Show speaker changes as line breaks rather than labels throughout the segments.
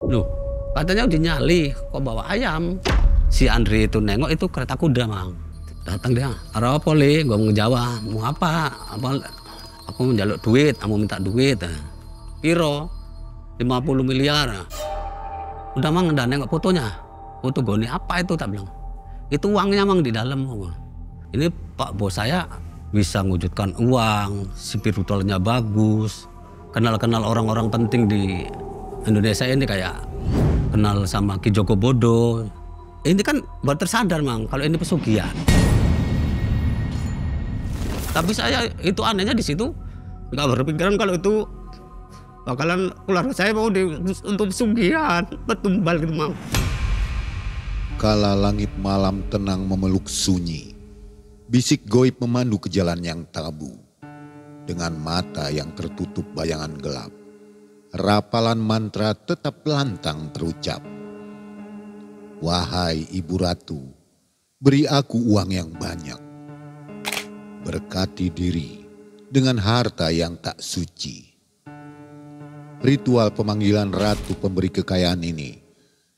Loh, katanya udah nyali, kok bawa ayam? Si Andri itu nengok itu kereta kuda, Mang. Datang dia, "Arah apa, Le?" Gua mau ngejawab, "Mau apa? Aku mau njaluk duit, aku minta duit." "Piro?" 50 miliar. Udah, Mang, udah nengok fotonya. Foto goni apa itu, tak bilang. "Itu uangnya, Mang, di dalam." Ini Pak bos saya bisa mewujudkan uang, spiritualnya bagus, kenal-kenal orang-orang penting di Indonesia ini kayak kenal sama Ki Joko Bodo. Ini kan baru tersadar, Mang, kalau ini pesugihan. Tapi saya itu anehnya di situ nggak berpikiran kalau itu bakalan keluarga saya mau untuk pesugihan, bertumbal gitu, Mang.
Kala langit malam tenang memeluk sunyi, bisik goib memandu ke jalan yang tabu. Dengan mata yang tertutup bayangan gelap, rapalan mantra tetap lantang terucap. "Wahai Ibu Ratu, beri aku uang yang banyak. Berkati diri dengan harta yang tak suci." Ritual pemanggilan Ratu Pemberi Kekayaan ini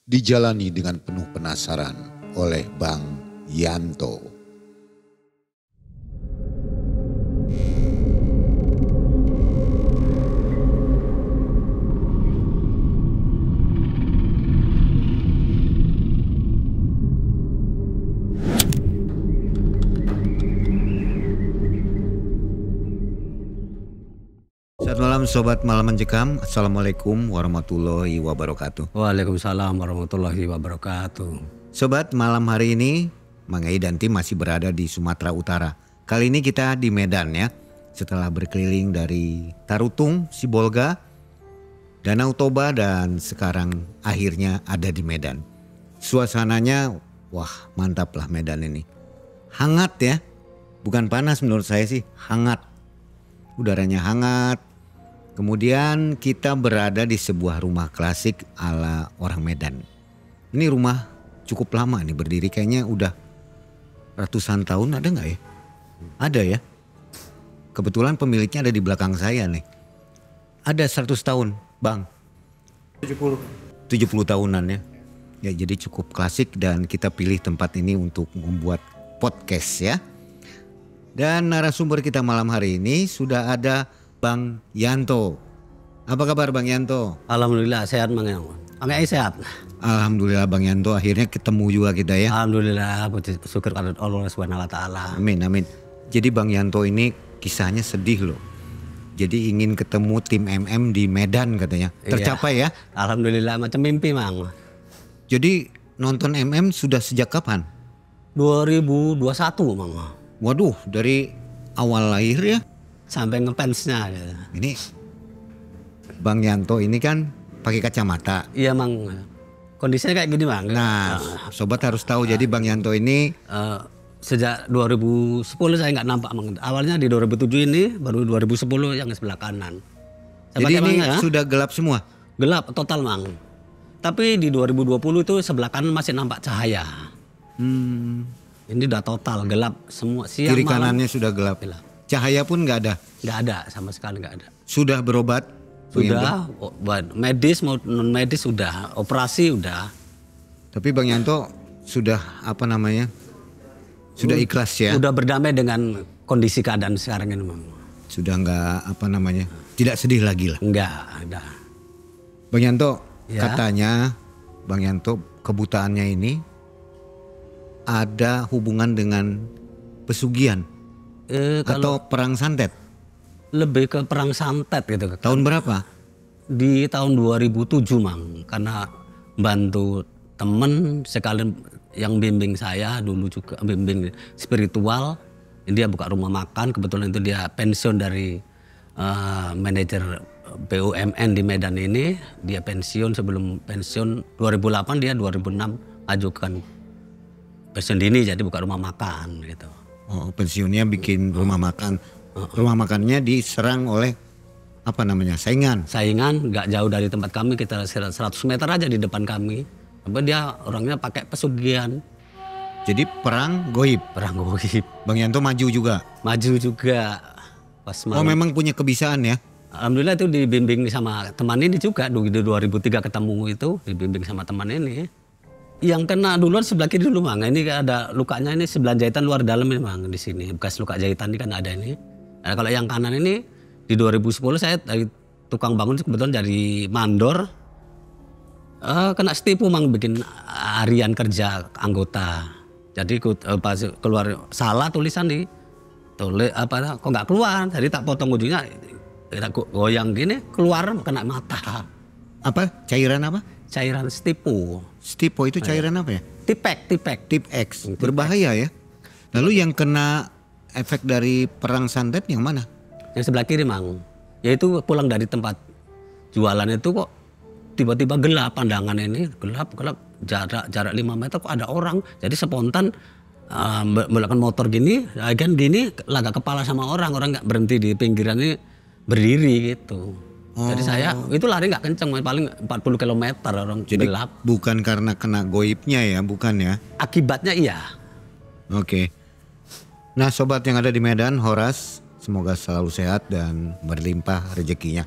dijalani dengan penuh penasaran oleh Bang Yanto.
Selamat malam Sobat Malam Mencekam. Assalamualaikum warahmatullahi wabarakatuh.
Waalaikumsalam warahmatullahi wabarakatuh.
Sobat, malam hari ini Mang Ei dan tim masih berada di Sumatera Utara. Kali ini kita di Medan ya. Setelah berkeliling dari Tarutung, Sibolga, Danau Toba, dan sekarang akhirnya ada di Medan. Suasananya wah mantap lah Medan ini. Hangat ya. Bukan panas menurut saya sih, hangat. Udaranya hangat. Kemudian kita berada di sebuah rumah klasik ala orang Medan. Ini rumah cukup lama nih berdiri, kayaknya udah ratusan tahun, ada nggak ya? Ada ya. Kebetulan pemiliknya ada di belakang saya nih. Ada 100 tahun Bang. 70 tahunan ya. Ya jadi cukup klasik dan kita pilih tempat ini untuk membuat podcast ya. Dan narasumber kita malam hari ini sudah ada Bang Yanto. Apa kabar Bang Yanto?
Alhamdulillah sehat, Mang. Mang Ei sehat.
Alhamdulillah Bang Yanto, akhirnya ketemu juga kita ya.
Alhamdulillah, puji syukur kepada Allah Subhanahu wa taala.
Amin amin. Jadi Bang Yanto ini kisahnya sedih loh. Jadi ingin ketemu tim MM di Medan katanya. Tercapai ya?
Alhamdulillah, macam mimpi, Mang.
Jadi nonton MM sudah sejak kapan?
2021, Mang.
Waduh, dari awal lahir ya?
Sampai ngefansnya gitu.
Ini Bang Yanto ini kan pakai kacamata.
Iya, Mang. Kondisinya kayak gini, Mang.
Nah, sobat harus tahu jadi Bang Yanto ini
sejak 2010 saya nggak nampak, Mang. Awalnya di 2007 ini, baru 2010 yang sebelah kanan. Saya
jadi
pakai,
ini
Mang, ya.
sudah gelap semua?
Gelap total, Mang. Tapi di 2020 itu sebelah kanan masih nampak cahaya. Ini udah total gelap semua, siang
Kiri
malam.
kanannya sudah gelap. Cahaya pun nggak ada?
Nggak ada, sama sekali nggak ada.
Sudah berobat? Bang Yanto?
Sudah, buat medis mau non medis sudah, operasi udah.
Tapi Bang Yanto sudah apa namanya? Sudah ikhlas ya?
Udah berdamai dengan kondisi keadaan sekarang ini, Mang.
Sudah nggak apa namanya? Tidak sedih lagi lah.
Enggak ada.
Bang Yanto,
Ya.
katanya Bang Yanto kebutaannya ini ada hubungan dengan pesugihan
Kalau
atau perang santet.
lebih ke perang santet gitu.
Tahun berapa?
Di tahun 2007, Mang. Karena bantu temen sekalian yang bimbing saya dulu juga, bimbing spiritual. Dia buka rumah makan, kebetulan itu dia pensiun dari manajer BUMN di Medan ini. Dia pensiun, sebelum pensiun 2008, dia 2006 ajukan pensiun dini, jadi buka rumah makan gitu.
Oh, pensiunnya bikin rumah makan. Rumah makannya diserang oleh apa namanya? Saingan.
Saingan nggak jauh dari tempat kami, kita 100 meter aja di depan kami. Tapi dia orangnya pakai pesugihan.
Jadi perang goib.
Perang goib.
Bang Yanto maju juga.
Maju juga pas
Oh
malam.
memang punya kebiasaan ya?
Alhamdulillah itu dibimbing sama teman ini juga, di 2003 ketemu itu dibimbing sama teman ini. Yang kena duluan sebelah kiri dulu Mang, ini ada lukanya ini 9 jahitan luar dalam ini Mang, di sini bekas luka jahitan ini kan ada ini. Nah, kalau yang kanan ini di 2010 saya dari tukang bangun kebetulan dari mandor, kena setipu Mang, bikin harian kerja anggota. Jadi pas keluar salah tulisan kok nggak keluar, jadi tak potong ujungnya, tak goyang gini keluar kena mata.
Apa? Cairan apa?
Cairan stipu.
Stipo itu cairan apa ya?
Tipek.
Tip X. Berbahaya ya. Lalu yang kena efek dari perang santet yang mana?
Yang sebelah kiri Mang. Yaitu pulang dari tempat jualan itu kok tiba-tiba gelap pandangan ini, gelap jarak 5 meter kok ada orang. Jadi spontan melakukan motor gini, kan gini lagak kepala sama orang nggak berhenti di pinggiran ini berdiri gitu. Jadi saya itu lari nggak kenceng, paling 40 km orang.
Jadi
gelap.
Bukan karena kena goibnya ya, bukan ya?
Akibatnya iya.
Oke. Nah sobat yang ada di Medan, Horas, semoga selalu sehat dan berlimpah rezekinya.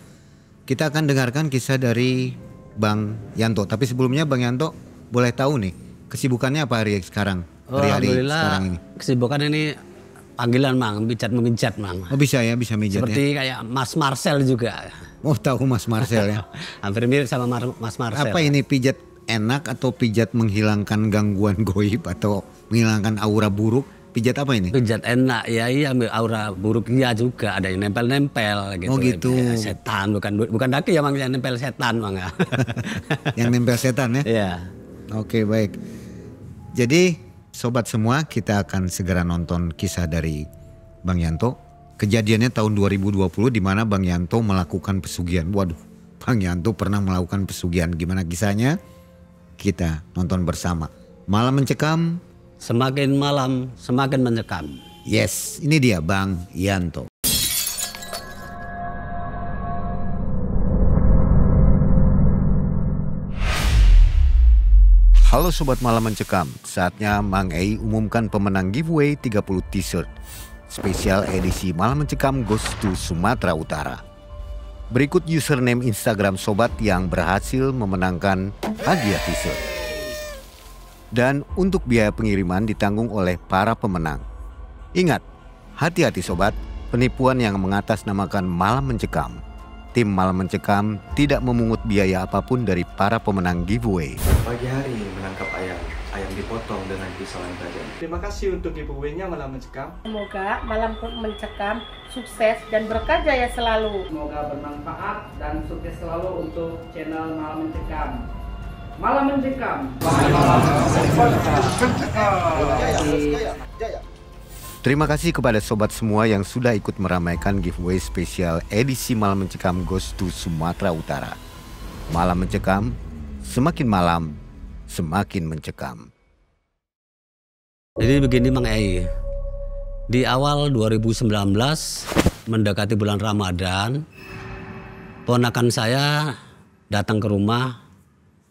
Kita akan dengarkan kisah dari Bang Yanto. Tapi sebelumnya Bang Yanto boleh tahu nih kesibukannya apa hari sekarang? Hari-hari sekarang ini.
Kesibukan ini panggilan Mang, memijat Mang.
Oh bisa ya, bisa mijat
Seperti
ya?
kayak Mas Marcel juga.
Oh tahu Mas Marcel ya.
Hampir mirip sama Mas Marcel.
Apa ini, pijat enak atau pijat menghilangkan gangguan goib atau menghilangkan aura buruk? Pijat apa ini?
Pijat enak ya, iya aura buruknya juga ada yang nempel-nempel gitu.
Oh gitu.
Ya, setan bukan daki ya Mang, yang nempel setan Mang.
Yang nempel setan ya?
Iya.
Oke baik. Jadi sobat semua, kita akan segera nonton kisah dari Bang Yanto. Kejadiannya tahun 2020 di mana Bang Yanto melakukan pesugihan. Waduh, Bang Yanto pernah melakukan pesugihan. Gimana kisahnya? Kita nonton bersama. Malam mencekam.
Semakin malam semakin mencekam.
Yes, ini dia Bang Yanto. Halo Sobat Malam Mencekam, saatnya Mang Ei umumkan pemenang giveaway 30 t-shirt spesial edisi Malam Mencekam Ghost to Sumatera Utara. Berikut username Instagram Sobat yang berhasil memenangkan hadiah t-shirt. Dan untuk biaya pengiriman ditanggung oleh para pemenang. Ingat, hati-hati Sobat, penipuan yang mengatasnamakan Malam Mencekam. Tim Malam Mencekam tidak memungut biaya apapun dari para pemenang giveaway.
Pagi hari menangkap ayam dipotong dengan pisau tajam. Terima kasih untuk giveaway-nya Malam Mencekam.
Semoga Malam Mencekam sukses dan berkarya selalu.
Semoga bermanfaat dan sukses selalu untuk channel Malam Mencekam. Malam Mencekam.
Terima kasih kepada sobat semua yang sudah ikut meramaikan giveaway spesial edisi Malam Mencekam Ghost to Sumatera Utara. Malam Mencekam, semakin malam, semakin mencekam.
Jadi begini Mang Ei, di awal 2019 mendekati bulan Ramadan, ponakan saya datang ke rumah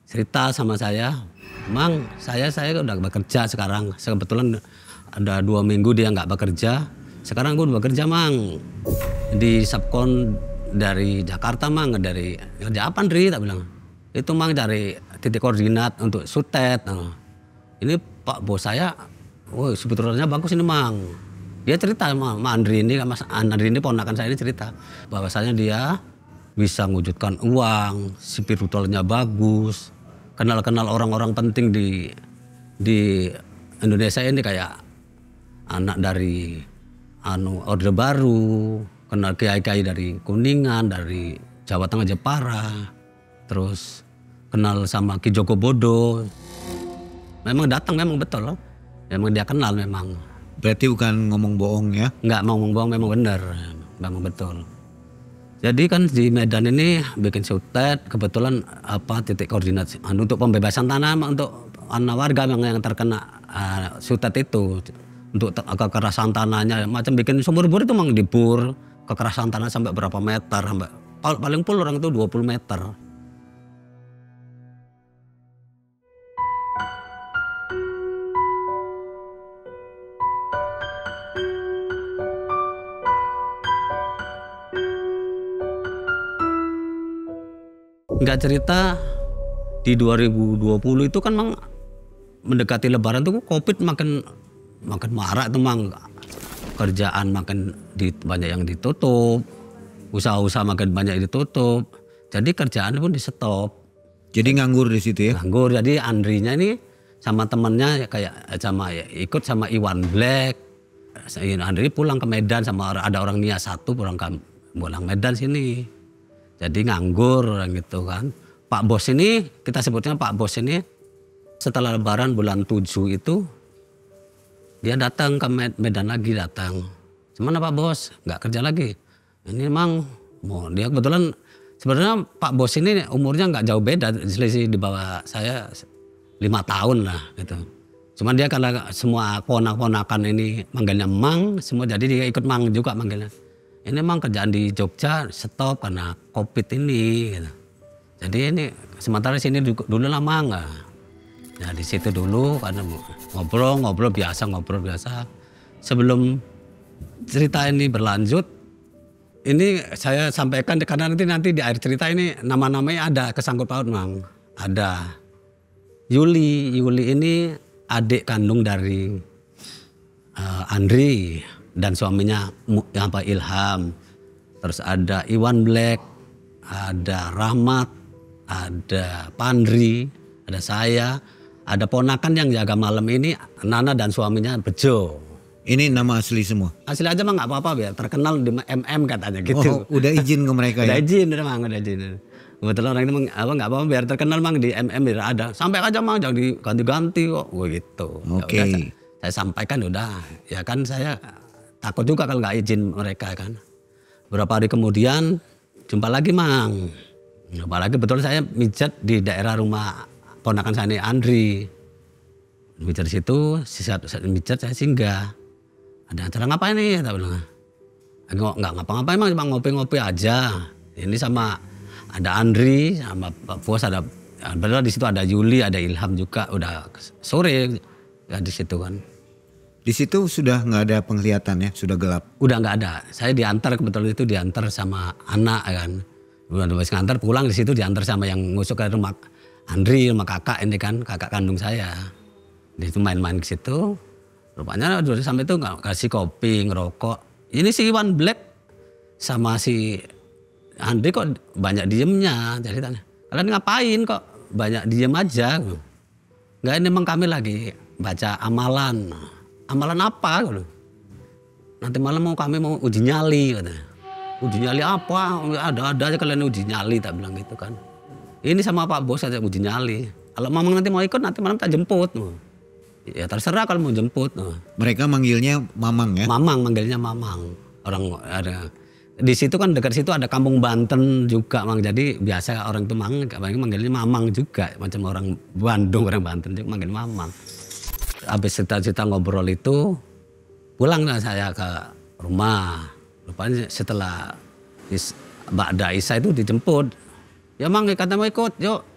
cerita sama saya, Mang saya udah bekerja sekarang, kebetulan ada 2 minggu dia nggak bekerja. Sekarang gue udah bekerja Mang di subkon dari Jakarta Mang. Dari kerja apa Ndri? Tak bilang itu Mang cari titik koordinat untuk sutet. Nah, ini Pak bos saya, wah sebetulnya bagus ini Mang. Dia cerita sama Andri ini, Mas Andri ini ponakan saya ini cerita bahwasanya dia bisa mewujudkan uang, spiritualnya bagus, kenal orang-orang penting di Indonesia ini kayak anak dari Orde Baru, kenal kiai-kiai dari Kuningan, dari Jawa Tengah Jepara, terus kenal sama Ki Joko Bodo. Memang datang, memang betul, memang dia kenal memang.
Berarti bukan ngomong bohong ya?
Nggak mau ngomong bohong, memang benar, memang betul. Jadi kan di Medan ini bikin sutet, kebetulan titik koordinat untuk pembebasan tanah untuk warga yang terkena sutet itu. Untuk kekerasan tanahnya, macam bikin sumur-bor itu memang dibur, kekerasan tanah sampai berapa meter, sampai paling pul orang itu 20 meter. Nggak cerita di 2020 itu kan mang mendekati Lebaran tuh Covid makin marak tuh mang, kerjaan makin banyak yang ditutup, usaha-usaha makin banyak yang ditutup, jadi kerjaan pun di stop.
Jadi nganggur di situ ya?
Nganggur, jadi Andrinya ini sama temennya kayak ikut sama Iwan Black. Andri pulang ke Medan sama ada orang Nia 1 pulang Medan sini. Jadi nganggur orang gitu kan. Pak Bos ini, kita sebutnya Pak Bos ini, setelah Lebaran bulan 7 itu dia datang ke Medan lagi datang. Cuman Pak Bos nggak kerja lagi. Ini emang mau dia kebetulan sebenarnya Pak Bos ini umurnya nggak jauh beda, selisih di bawah saya 5 tahun lah gitu. Cuman dia karena semua ponak-ponakan ini manggilnya Mang, semua jadi dia ikut Mang juga manggilnya. Ini emang kerjaan di Jogja stop karena Covid ini gitu. Jadi ini sementara sini dulu lah Mang. Nah di situ dulu karena ngobrol biasa. Sebelum cerita ini berlanjut, ini saya sampaikan karena nanti di akhir cerita ini nama-namanya ada kesangkut paut Mang. Ada Yuli ini adik kandung dari Andri dan suaminya Ilham. Terus ada Iwan Black, ada Rahmat, ada Pandri, ada saya. Ada ponakan yang jaga malam ini, Nana dan suaminya Bejo.
Ini nama asli semua?
Asli aja mah nggak apa-apa biar terkenal di MM katanya gitu.
Oh, udah izin ke mereka
udah
ya?
Udah izin. Kebetulan orang ini nggak apa-apa biar terkenal Mang di MM biar ada. Sampai aja Mang jangan diganti-ganti kok. Gitu.
Oke.
Ya udah, saya sampaikan udah. Ya kan saya takut juga kalau nggak izin mereka kan. Beberapa hari kemudian jumpa lagi Mang. Jumpa lagi betul saya mijat di daerah rumah ponakan saya ini Andri. Mijat di situ, saat mijat saya singgah. Ada acara ngapain nih? Tak bilang. Nggak ngapa-ngapain Mang, cuma ngopi-ngopi aja. Ini sama ada Andri, sama Pak Bos, ada benar di situ ada Yuli, ada Ilham juga. Udah sore ya di situ kan.
Di situ sudah nggak ada penglihatan ya, sudah gelap.
Udah nggak ada. Saya diantar kebetulan itu diantar sama anak kan. Udah ngantar pulang di situ diantar sama yang ngusuk ke rumah Andri, rumah kakak ini kan, kakak kandung saya. Di situ main-main ke situ. Rupanya udah sampai itu nggak kasih kopi, ngerokok. Ini si Iwan Black sama si Andri kok banyak diemnya. Jadi tanya, kalian ngapain kok banyak diem aja? Nggak, ini memang kami lagi baca amalan. Amalan apa? Nanti malam kami mau uji nyali katanya. Uji nyali apa? Ada aja kalian uji nyali, tak bilang gitu kan. Ini sama Pak Bos aja uji nyali. Kalau Mamang nanti mau ikut nanti malam tak jemput. Ya terserah kalau mau jemput.
Mereka manggilnya Mamang ya?
Mamang, manggilnya Mamang. Orang ada di situ kan dekat situ ada Kampung Banten juga Mang. Jadi biasa orang itu manggilnya Mamang juga. Macam orang Bandung, orang Banten juga manggil Mamang. Habis cerita-cerita ngobrol itu pulanglah saya ke rumah. Rupanya setelah Ba'da Isya itu dijemput. Ya Mang kata mau ikut, yuk.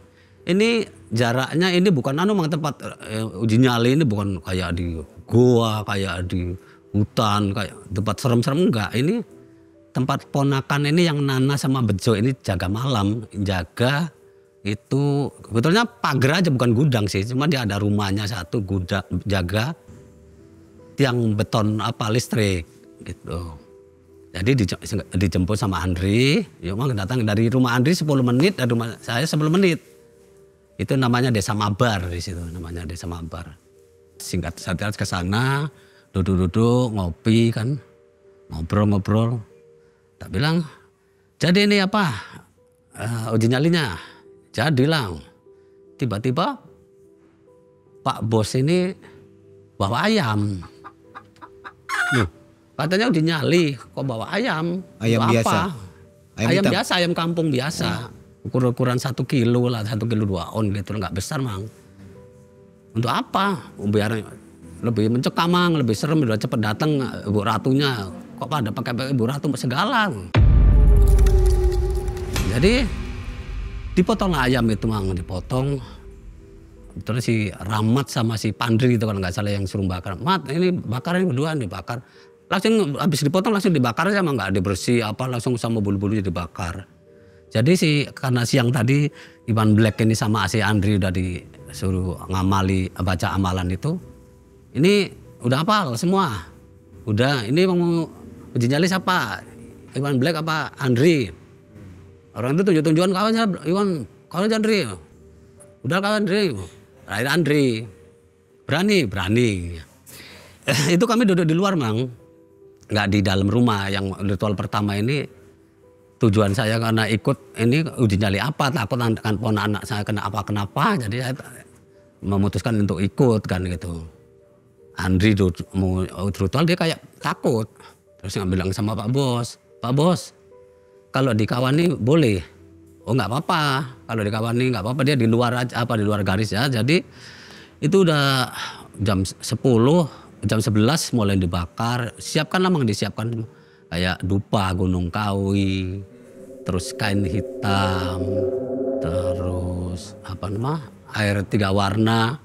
Ini jaraknya ini bukan Mang tempat uji nyali ini bukan kayak di gua, kayak di hutan, kayak tempat serem-serem enggak. Ini tempat ponakan ini yang Nana sama Bejo ini jaga malam, jaga itu sebetulnya pagar aja bukan gudang sih, cuma dia ada rumahnya satu gudang jaga tiang beton listrik gitu. Jadi dijemput sama Andri, yuk Mang datang dari rumah Andri 10 menit, dari rumah saya 10 menit. Itu namanya Desa Mabar di situ, namanya Desa Mabar. Singkat saja ke sana, duduk-duduk, ngopi kan, ngobrol-ngobrol. Tak bilang, jadi ini apa uji nyalinya? Jadilah. Tiba-tiba Pak Bos ini bawa ayam. Katanya uji nyali, kok bawa ayam?
Ayam biasa?
Ayam biasa, ayam kampung biasa. Ukuran 1 kilo lah, 1 kilo 2 on gitu, nggak besar Mang. Untuk apa? Biar lebih mencekam Mang, lebih serem, udah cepet datang Ibu Ratunya. Kok pada pakai Ibu Ratu segala? Jadi dipotong ayam itu Mang, dipotong. Terus si Rahmat sama si Pandri itu kalau nggak salah yang suruh bakar. Mat, ini bakar ini berdua dibakar. Langsung habis dipotong langsung dibakar aja Mang, nggak dibersih apa langsung sama bulu-bulunya dibakar. Jadi karena siang tadi Iwan Black ini sama si Andri udah disuruh ngamali baca amalan itu. Ini udah hafal semua. Udah, ini mau uji nyali siapa? Iwan Black apa Andri? Orang itu tunjuk-tunjukan kawannya Iwan, kawannya Andri. Udah kawan Andri. Terakhir Andri. Berani. Itu kami duduk di luar, Mang. Nggak di dalam rumah. Yang ritual pertama ini tujuan saya karena ikut ini uji nyali apa, takut kan anak saya kena kenapa, jadi saya memutuskan untuk ikut kan gitu. Andri mau ritual dia kayak takut, terus nggak bilang sama Pak Bos, kalau dikawani boleh, oh nggak apa-apa, kalau dikawani nggak apa-apa, dia di luar aja, di luar garis ya. Jadi itu udah jam 10, jam 11 mulai dibakar, siapkan Mang, disiapkan kayak dupa Gunung Kawi, terus kain hitam, terus air 3 warna,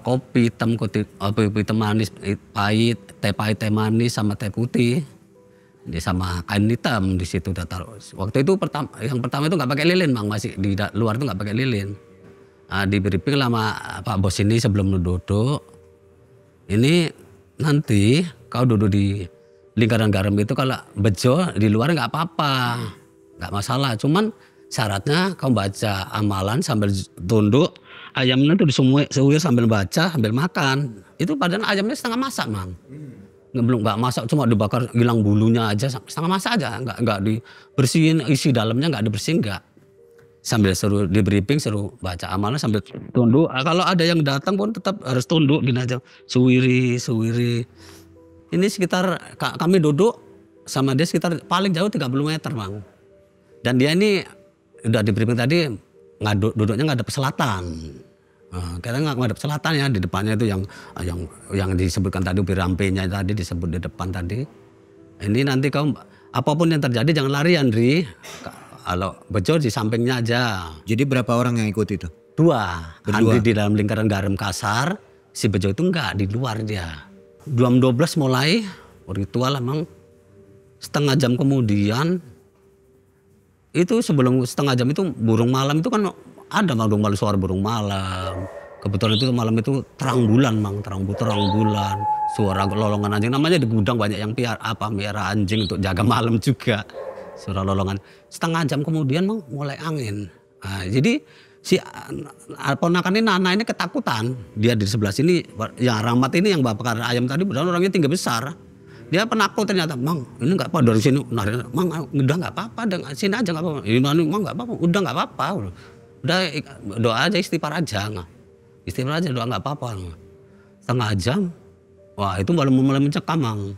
kopi hitam, kopi hitam manis, pahit, teh manis sama teh putih, sama kain hitam di situ udah taruh. Waktu itu yang pertama itu nggak pakai lilin, Mang, masih di luar itu nggak pakai lilin. Nah, di briefing sama Pak Bos ini sebelum duduk, ini nanti kau duduk di lingkaran garam itu kalau bejo di luar nggak apa-apa, nggak masalah. Cuman syaratnya kau baca amalan sambil tunduk, ayamnya tuh disuwir sambil baca sambil makan. Itu padahal ayamnya setengah masak, Mang. Nggak masak, cuma dibakar hilang bulunya aja, setengah masak aja, nggak dibersihin, isi dalamnya nggak dibersihin, nggak. Sambil suruh di briefing, suruh baca amalan sambil tunduk. Kalau ada yang datang pun tetap harus tunduk gini aja, suwiri. Ini sekitar kami duduk sama dia sekitar paling jauh 30 meter, Mang. Dan dia ini udah di briefing tadi duduknya ngadep selatan. Kita ngadep selatan ya, di depannya itu yang disebutkan tadi pirampenya tadi disebut di depan tadi. Ini nanti kau apapun yang terjadi jangan lari, Andri. Kalau bejo di sampingnya aja.
Jadi berapa orang yang ikut itu?
2.
Berdua.
Andri di dalam lingkaran garam kasar, si bejo itu enggak di luar dia. Jam 12 mulai ritual, Emang setengah jam kemudian itu sebelum setengah jam itu burung malam itu kan ada suara burung malam. Kebetulan itu malam itu terang bulan, Mang, terang bulan, suara lolongan anjing, namanya di gudang banyak yang miara anjing untuk jaga malam juga. Suara lolongan. Setengah jam kemudian, Mang, mulai angin. Nah, jadi si ponakan ini Nana ini ketakutan. Dia di sebelah sini, yang Rahmat ini yang bakar ayam tadi, benar orangnya tinggi besar. Dia penakut ternyata, Mang, ini nggak apa dari sini. Mang, udah nggak apa-apa, sini aja nggak apa-apa. Ini Mang nggak apa-apa, udah nggak apa-apa. Udah doa aja, istighfar aja, istighfar aja, doa nggak apa-apa. Setengah jam, wah itu baru mulai mencekam, Mang.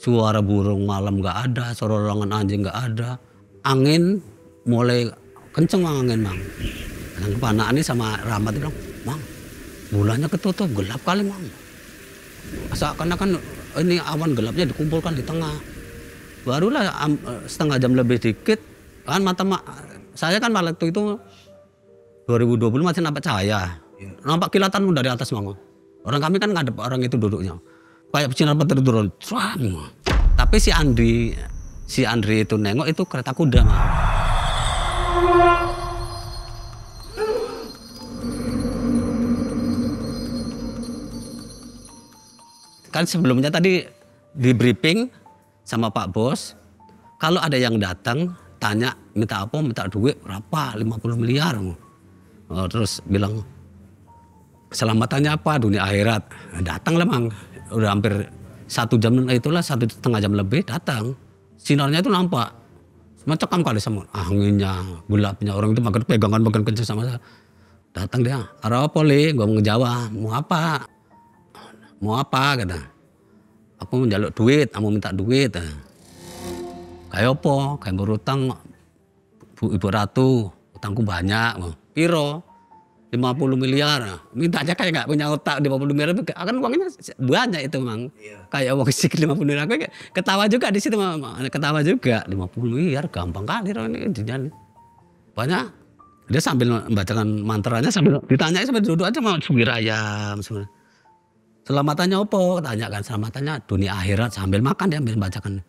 Suara burung malam nggak ada, suara lolongan anjing nggak ada. Angin mulai kenceng, Mang, angin, Mang. Dan kepanaan ini sama Rahmat bilang, Mang, bulannya ketutup, gelap kali, Mang. Seakan-akan ini awan gelapnya dikumpulkan di tengah. Barulah setengah jam lebih dikit, kan saya kan waktu itu 2020 masih nampak cahaya. Nampak kilatan dari atas, Mang. Orang kami kan ngadep orang itu duduknya. Kayak sinar matahari turun. Tapi si Andri itu nengok itu kereta kuda, Mang. Kan sebelumnya tadi di briefing sama Pak Bos, kalau ada yang datang tanya minta apa, minta duit berapa, 50 miliar. Terus bilang selamatannya apa, dunia akhirat. Datang lah, Mang. Udah hampir 1 jam, itulah 1,5 jam lebih datang. Sinarnya itu nampak. Mencekam kali sama anginnya, gelapnya. Orang itu makin pegangan kenceng sama saya. Datang dia, arah apa li? Gue mau ngejawab, mau apa kata. Aku mau njaluk duit, aku mau minta duit. Kayak apa? Kayak berutang Ibu Ratu, utangku banyak. Piro? 50 miliar. Minta aja kayak nggak punya otak 50 miliar. Kan uangnya banyak itu, Mang. Iya. Kayak uang sik 50 miliar. Aku ketawa juga di situ, Mang. Ketawa juga. 50 miliar gampang kali ini. Banyak. Dia sambil membacakan mantranya sambil ditanya sambil duduk aja mau suwir ayam. Selamatannya apa? Tanya kan, selamatannya dunia akhirat, sambil makan dia ambil bacakan.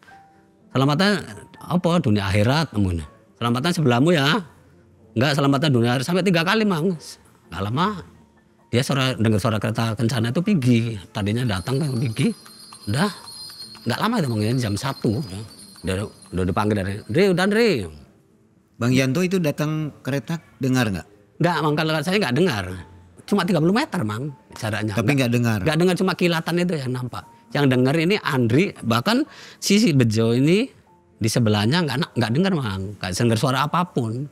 Selamatannya apa? Dunia akhirat. selamatan sebelahmu ya. Enggak, selamatan dunia akhirat sampai 3 kali mang. Enggak lama dia dengar suara kereta kencana itu pergi. Tadinya datang kan pergi. Udah enggak lama itu mang, jam 1. Udah dipanggil dari Andre, udah Andre.
Bang Yanto itu datang kereta dengar nggak?
Enggak mang, kalau saya enggak dengar. Cuma 30 meter mang jaraknya.
Tapi nggak dengar?
Enggak dengar, cuma kilatan itu yang nampak. Yang dengar ini Andri, bahkan si Bejo ini di sebelahnya nggak dengar mang, nggak dengar suara apapun.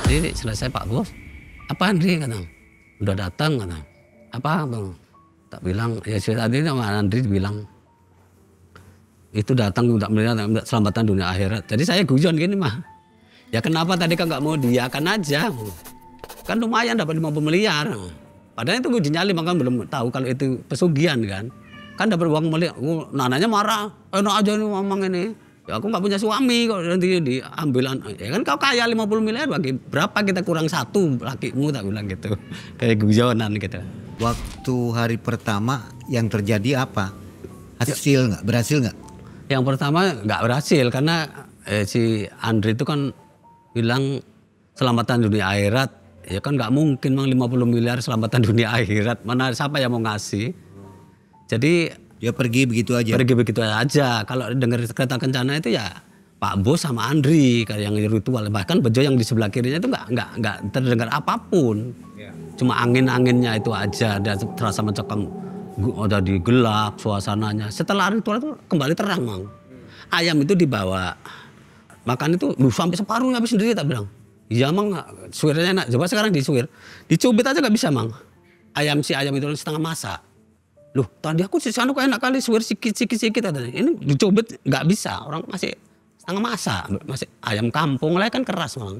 Jadi selesai Pak Bos, apa Andri kata, udah datang kata, apa bang? Tak bilang ya tadi sama Andri bilang itu datang untuk melihat selamatan dunia akhirat. Jadi saya guyon gini mah, ya kenapa tadi kan nggak mau diakan aja? Kan lumayan dapat 50 miliar. Padahal itu uji nyali, makanya belum tahu kalau itu pesugihan kan. Kan dapat uang miliar. Nananya marah, enak aja nih mamang ini. Ya aku nggak punya suami kok nanti diambilan. Ya kan kau kaya 50 miliar, bagi berapa kita kurang 1 lakimu, tak bilang gitu. Kayak guyonan gitu.
Waktu hari pertama yang terjadi apa? Hasil nggak? Berhasil nggak?
Yang pertama nggak berhasil karena si Andri itu kan bilang selamatan dunia akhirat. Ya kan nggak mungkin mang 50 miliar selamatan dunia akhirat. Mana siapa yang mau ngasih? Jadi
dia pergi begitu aja.
Pergi begitu aja. Kalau dengar kereta kencana itu ya Pak Bos sama Andri kayak yang ritual. Bahkan Bejo yang di sebelah kirinya itu nggak terdengar apapun. Cuma angin-anginnya itu aja. Dia terasa mencekam. Udah digelap suasananya. Setelah ritual itu kembali terang mang. Ayam itu dibawa. Makan itu sampai separuhnya habis sendiri, tak bilang. Iya mang, suirnya enak. Coba sekarang disuir. Dicubit aja gak bisa mang. Si ayam itu setengah masak. Loh tadi aku sih kok enak kali suir sikit-sikit. Ini dicubit gak bisa. Orang masih setengah masak. Masih ayam kampung lah kan keras mang.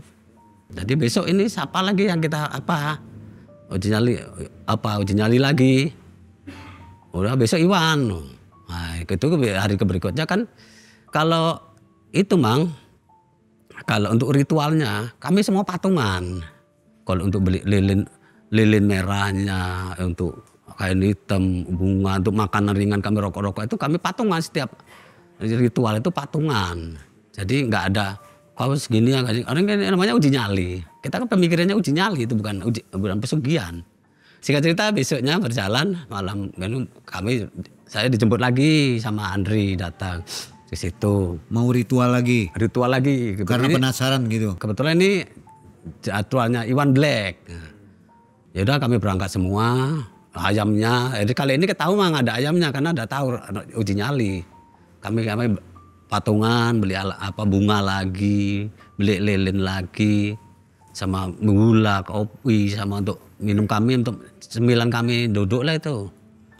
Jadi besok ini siapa lagi yang kita uji nyali lagi. Udah besok Iwan. Nah itu hari berikutnya kan. Kalau itu mang. Kalau untuk ritualnya kami semua patungan. Kalau untuk beli lilin merahnya, untuk kain hitam, bunga, untuk makanan ringan kami rokok-rokok itu kami patungan, setiap ritual itu patungan. Jadi nggak ada kau segini ya, orang namanya uji nyali. Kita kan pemikirannya uji nyali, itu bukan pesugihan. Singkat cerita besoknya berjalan malam saya dijemput lagi sama Andri datang. Di situ
mau ritual lagi karena penasaran gitu.
Kebetulan ini jadwalnya Iwan Black. Ya udah kami berangkat semua, ayamnya. Jadi kali ini ketahui mang ada ayamnya karena ada tahu uji nyali. Kami patungan beli bunga lagi, beli lilin lagi, sama gula, kopi, sama untuk minum kami, untuk cemilan kami duduk lah itu.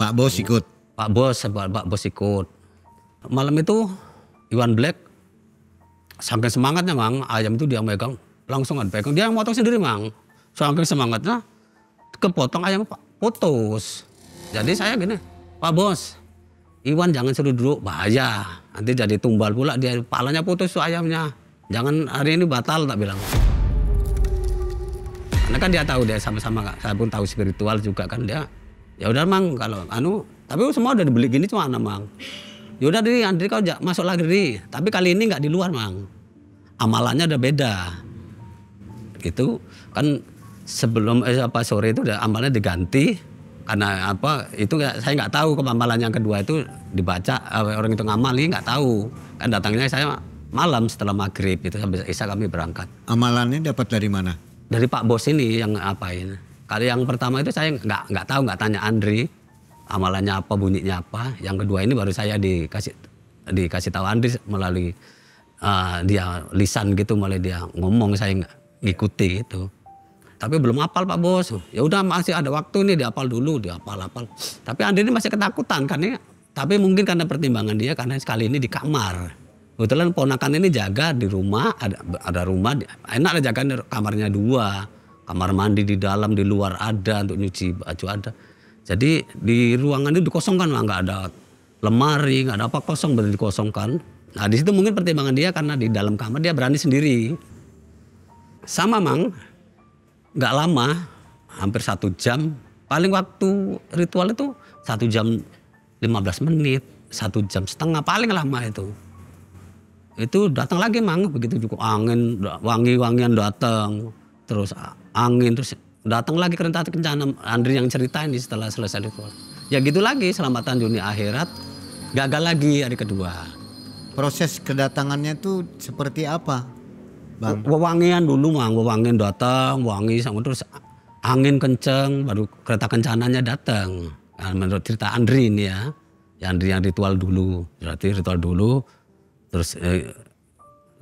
Pak Bos ikut.
Pak Bos ikut. Malam itu Iwan Black saking semangatnya mang, ayam itu dia megang langsung pegang, dia yang motong sendiri mang. Saking semangatnya kepotong ayam putus. Jadi saya gini, Pak Bos, Iwan jangan suruh duduk, bahaya. Nanti jadi tumbal pula, dia palanya putus tuh ayamnya. Jangan hari ini batal, tak bilang. Karena kan dia tahu, dia sama-sama, saya pun tahu spiritual juga kan dia. Ya udah mang, kalau tapi semua udah dibeli gini cuma mang. Yaudah diri Andri kau masuk lagi diri. Tapi kali ini nggak di luar mang. Amalannya udah beda. Itu kan sebelum sore itu udah amalnya diganti. Karena itu saya nggak tahu amalan yang kedua itu dibaca orang itu ngamali, nggak tahu. Kan datangnya saya malam setelah maghrib itu sampai isya kami berangkat.
Amalannya dapat dari mana?
Dari Pak Bos ini yang ngapain. Kalau yang pertama itu saya nggak tahu, nggak tanya Andri. Amalannya apa, bunyinya apa. Yang kedua ini baru saya dikasih tahu Andri melalui dia lisan gitu, mulai dia ngomong, saya ngikuti gitu. Tapi belum hafal Pak Bos. Ya udah masih ada waktu nih, dihafal dulu, dihafal. Tapi Andri ini masih ketakutan kan ya. Tapi mungkin karena pertimbangan dia, karena sekali ini di kamar. Kebetulan ponakan ini jaga di rumah, ada rumah, enak lah jaga kamarnya 2. Kamar mandi di dalam, di luar ada, untuk nyuci baju ada. Jadi di ruangan itu dikosongkan, nggak ada lemari, nggak ada apa, kosong, benar dikosongkan. Nah di situ mungkin pertimbangan dia karena di dalam kamar dia berani sendiri. Sama mang, nggak lama, hampir 1 jam. Paling waktu ritual itu 1 jam 15 menit, 1 jam setengah paling lama itu. Itu datang lagi mang, begitu cukup angin, wangi-wangian datang, terus angin, terus datang lagi kereta kencana. Andri yang ceritain setelah selesai ritual. Ya gitu lagi, selamatan dunia akhirat, gagal lagi hari kedua.
Proses kedatangannya tuh seperti apa, Bang?
Wewangian dulu mang, wewangian datang, wangi sama terus angin kenceng, baru kereta kencananya datang. Nah, menurut cerita Andri ini ya Andri yang ritual dulu, berarti ritual dulu. Terus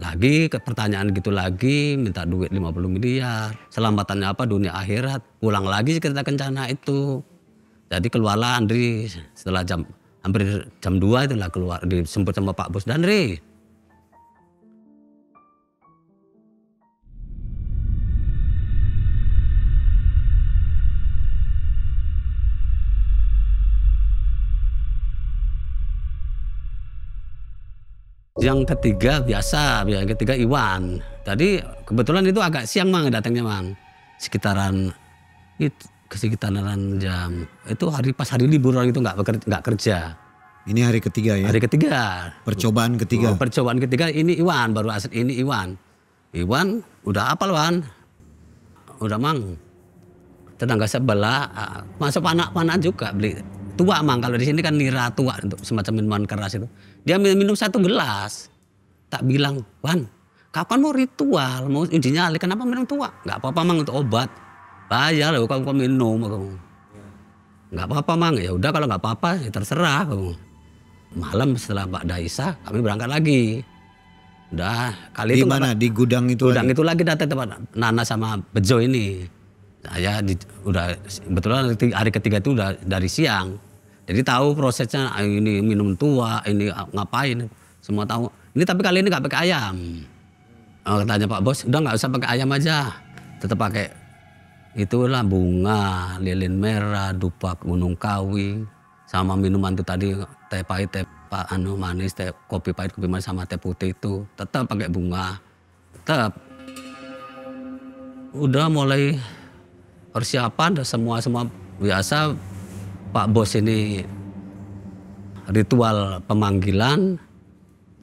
lagi ke pertanyaan gitu lagi, minta duit 50 miliar. Selamatannya apa? Dunia akhirat. Pulang lagi kereta kencana itu. Jadi keluarlah Andri setelah hampir jam 2 itulah keluar, disebut sama Pak Bos dan Andri. Yang ketiga biasa, yang ketiga Iwan. Tadi kebetulan itu agak siang mang datangnya mang, sekitaran jam itu pas hari libur orang itu nggak kerja.
Ini hari ketiga ya?
Hari ketiga.
Percobaan ketiga.
Percobaan ketiga ini Iwan, baru aset ini Iwan. Iwan udah apal Wan? Udah mang. Tetangga sebelah masuk panak-panak juga beli. Tua mang, kalau di sini kan nira tua untuk semacam minuman keras itu. Dia minum 1 gelas. Tak bilang, Wan, kapan mau ritual, mau uji nyali, kenapa minum tua? Gak apa-apa mang, untuk obat. Bayar loh kalau minum. Gak apa-apa mang, ya udah kalau gak apa-apa ya terserah. Malam setelah Mbak Daisa kami berangkat lagi. Udah kali
di
itu
mana? Di gudang itu
gudang
lagi?
itu lagi datang tempat Nana sama Bejo ini. Saya udah kebetulan hari ketiga itu udah dari siang. Jadi tahu prosesnya, ini minum tua, ini ngapain, semua tahu. Ini tapi kali ini nggak pakai ayam. Katanya Pak Bos, udah nggak usah pakai ayam aja, tetap pakai itulah bunga, lilin merah, dupa gunung kawi, sama minuman itu tadi teh pahit, teh manis, teh kopi pahit, kopi manis sama teh putih itu, tetap pakai bunga, tetap. Udah mulai persiapan, semua biasa. Pak Bos ini ritual pemanggilan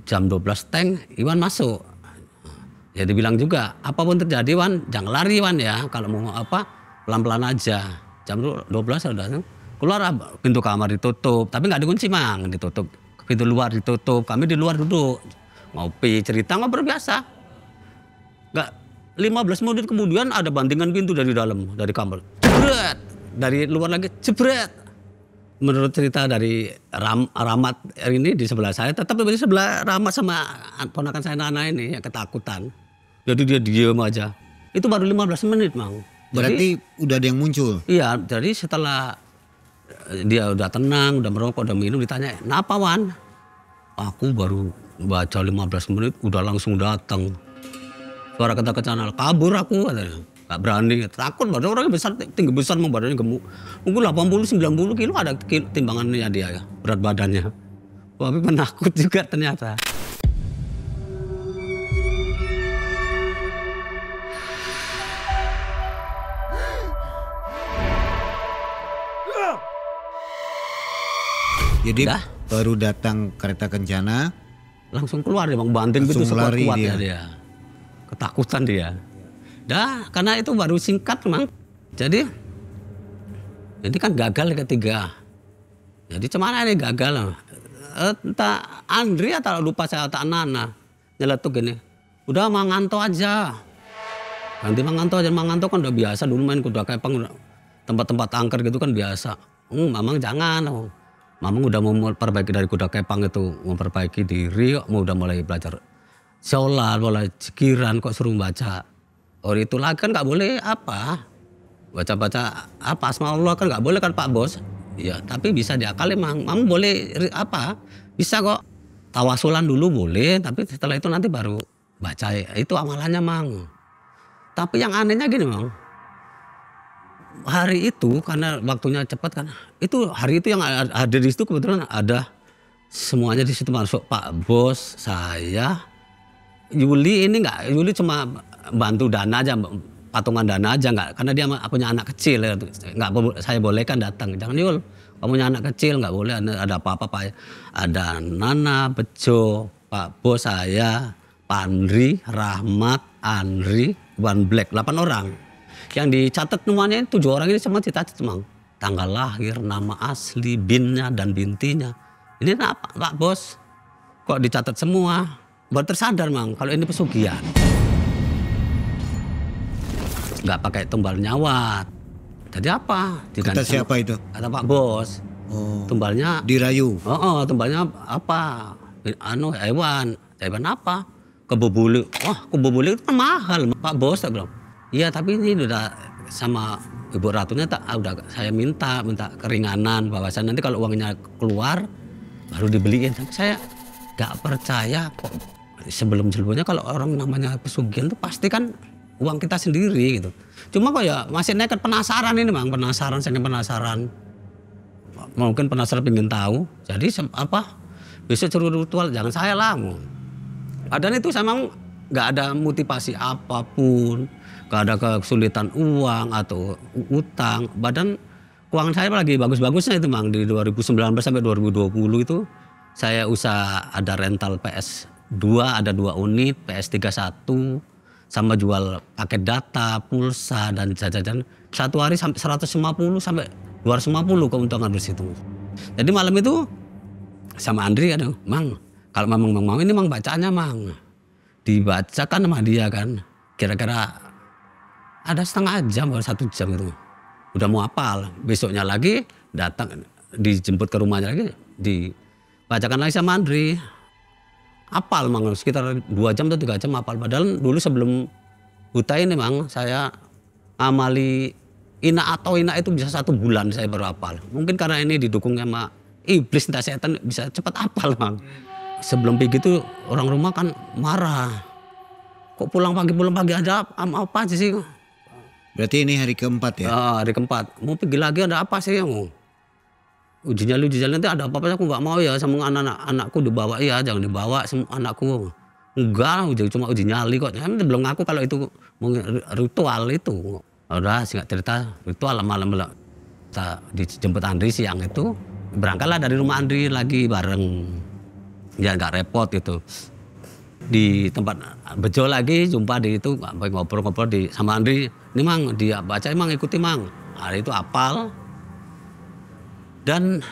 jam 12 teng, Iwan masuk. Ya dibilang juga, apapun terjadi Wan, jangan lari Wan ya. Kalau mau apa, pelan-pelan aja. Jam 12 udah keluar, pintu kamar ditutup. Tapi nggak dikunci mang, ditutup. Pintu luar ditutup, kami di luar duduk. Ngopi, cerita, ngobrol biasa. Nggak, 15 menit kemudian ada bantingan pintu dari dalam, dari kamar. Jebret! Dari luar lagi, jebret! Menurut cerita dari Rahmat ini di sebelah saya, tetap di sebelah Rahmat sama ponakan saya Nana ini yang ketakutan. Jadi dia diam aja. Itu baru 15 menit mang.
Berarti udah ada yang muncul?
Iya, jadi setelah dia udah tenang, udah merokok, udah minum, ditanya, "Kenapa Wan?" Aku baru baca 15 menit udah langsung datang. Suara kata kecana, kabur aku katanya. Gak berani, takut badan orangnya besar, tinggi besar, badannya gemuk. Mungkin 80-90 kilo ada timbangannya dia ya, berat badannya. Tapi penakut juga ternyata.
Jadi baru datang kereta kencana.
Langsung keluar dia, Bang Banting itu kuat ya dia. Ketakutan dia. Dah, karena itu baru singkat memang. Jadi ini kan gagal ketiga. Jadi cemana ini gagal. Entah Andri atau lupa saya atau Nana nyeletuk gini. Udah Manganto aja. Ganti Manganto aja. Manganto kan udah biasa dulu main kuda kepang. Tempat-tempat angker gitu kan biasa. Mamang jangan. Mamang udah mau perbaiki dari kuda kepang itu. Memperbaiki diri. Udah mulai belajar sholat, mulai zikiran kok suruh baca. Itu lagi kan nggak boleh apa, baca-baca apa asma Allah kan nggak boleh kan Pak Bos. Ya tapi bisa diakali mang boleh apa, bisa kok tawasulan dulu boleh, tapi setelah itu nanti baru baca itu amalannya mang. Tapi yang anehnya gini mang, hari itu karena waktunya cepat kan, itu hari itu yang ada di situ kebetulan ada semuanya di situ masuk Pak Bos, saya, Yuli ini enggak, Yuli cuma bantu dana aja, patungan dana aja enggak, karena dia punya anak kecil ya, enggak saya bolehkan datang, jangan Yul, kamu punya anak kecil enggak boleh ada apa-apa Pak, ada Nana, Bejo, Pak Bos, saya, Pak Andri, Rahmat, Andri, One Black, 8 orang. Yang dicatat namanya 7 orang ini semua dicatat Mang. Tanggal lahir, nama asli, binnya dan bintinya. Ini apa Pak Bos? Kok dicatat semua? Baru tersadar Mang kalau ini pesugihan. Nggak pakai tumbal nyawat. Jadi apa?
Kata siapa itu?
Kata Pak Bos.
Oh.
Tumbalnya
Dirayu.
tumbalnya apa? Hewan apa? Kebo bule. Wah, kebo bule itu kan mahal. Pak Bos tak bilang. Iya, tapi ini udah sama Ibu Ratunya udah saya minta keringanan bahwasan nanti kalau uangnya keluar baru dibeliin. Tapi saya nggak percaya kok sebelumnya kalau orang namanya pesugihan itu pasti kan uang kita sendiri gitu. Cuma kok ya masih nekat penasaran ini Mang, saya penasaran. Mungkin penasaran pengen tahu. Jadi besok suruh ritual jangan saya lah. Padahal itu saya memang nggak ada motivasi apapun, nggak ada kesulitan uang atau utang. Badan keuangan saya lagi bagus-bagusnya itu Mang, di 2019 sampai 2020 itu saya usaha ada rental PS2, ada 2 unit, PS3 1, sama jual paket data, pulsa dan jajan. Satu hari sampai 150 sampai 250 keuntungan di situ. Jadi malam itu sama Andri ada, Mang, kalau Mang mau ini Mang bacaannya Mang. Dibacakan sama dia kan. Kira-kira ada setengah jam atau 1 jam itu. Udah mau hafal. Besoknya lagi datang dijemput ke rumahnya lagi, dibacakan lagi sama Andri. Hafal Mang, sekitar 2 jam atau 3 jam hafal. Padahal dulu sebelum buta ini Mang, saya amali ina itu bisa 1 bulan saya baru hafal. Mungkin karena ini didukung sama iblis entah setan bisa cepat hafal Mang. Sebelum begitu orang rumah kan marah. Kok pulang pagi ada apa aja sih?
Berarti ini hari keempat ya?
Hari keempat. Mau pergi lagi ada apa sih? Uji nyali nanti ada apa-apa aku nggak mau ya sama anak-anakku dibawa ya, jangan dibawa sama anakku. Enggak, cuma uji nyali kok. Belum ngaku kalau itu ritual itu. Udah singkat cerita ritual malam kita dijemput Andri siang itu. Berangkatlah dari rumah Andri lagi bareng. Ya nggak repot gitu. Di tempat bejo lagi jumpa di itu ngobrol-ngobrol sama Andri. Ini Mang dia baca Mang ikuti Mang. Hari itu apal. Dan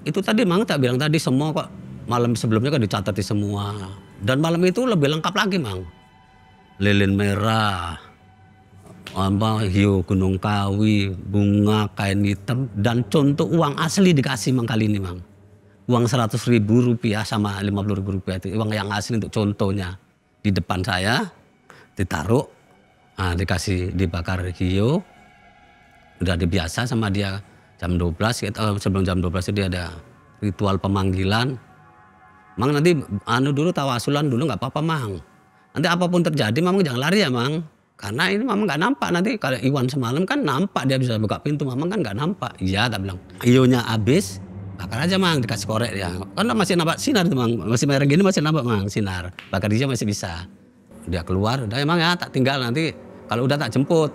itu tadi Mang tak bilang tadi semua kok malam sebelumnya kan dicatati semua. Dan malam itu lebih lengkap lagi Mang. Lilin merah, hiu gunung kawi, bunga kain hitam dan contoh uang asli dikasih Mang kali ini Mang. Uang 100.000 rupiah sama 50.000 rupiah itu uang yang asli untuk contohnya di depan saya ditaruh, dikasih dibakar hiu, udah dibiasa sama dia jam 12 sebelum jam 12 itu dia ada ritual pemanggilan. Mang nanti dulu tawasulan dulu nggak apa-apa Mang. Nanti apapun terjadi Mang jangan lari ya Mang. Karena ini Mama nggak nampak nanti kalau Iwan semalam kan nampak dia bisa buka pintu, Mama kan nggak nampak. Iya tak bilang. Ionya habis, bakar aja Mang dikasih korek ya. Karena masih nampak sinar tuh Mang, masih merah gini masih nampak Mang sinar. Bakar dia masih bisa. Dia keluar, udah emang ya tak tinggal nanti kalau udah tak jemput.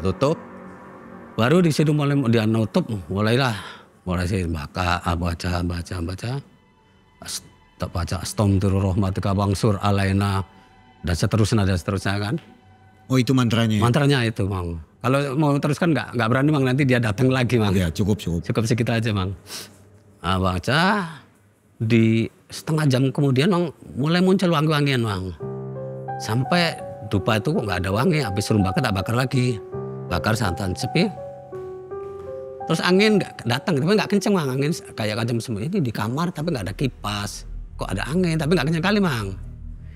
Tutup. Baru di situ mulai dia nutup, mulai sih baca. Tak baca Astagfirullahaladzim bangsur alaina. Dan seterusnya kan.
Oh itu mantranya?
Mantranya itu Mang. Kalau mau teruskan nggak berani Mang, nanti dia datang lagi Mang.
Ya cukup.
Cukup segitu aja Mang. Baca di setengah jam kemudian Mang mulai muncul wangi-wangian Mang. Sampai dupa itu kok nggak ada wangi, habis suruh bakar tak bakar lagi. Bakar santan sepi. Terus angin datang, tapi nggak kenceng Mang, angin kayak jam 9 ini di kamar tapi nggak ada kipas. Kok ada angin tapi nggak kenceng kali Mang.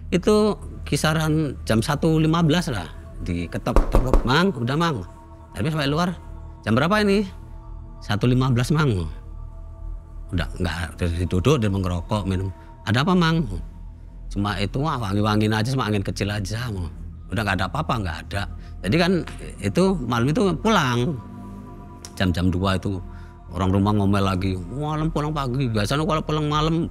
Itu kisaran jam 1.15 lah, diketok Mang, udah Mang. Tapi sampai luar, jam berapa ini? 1.15 Mang. Udah nggak, duduk dan mengerokok, minum. Ada apa Mang? Cuma itu wangi-wangin aja sama angin kecil aja. Udah nggak ada apa-apa, nggak ada. Jadi kan itu malam itu pulang. Jam-jam 2 itu orang rumah ngomel lagi, malam pulang pagi. Biasanya kalau pulang malam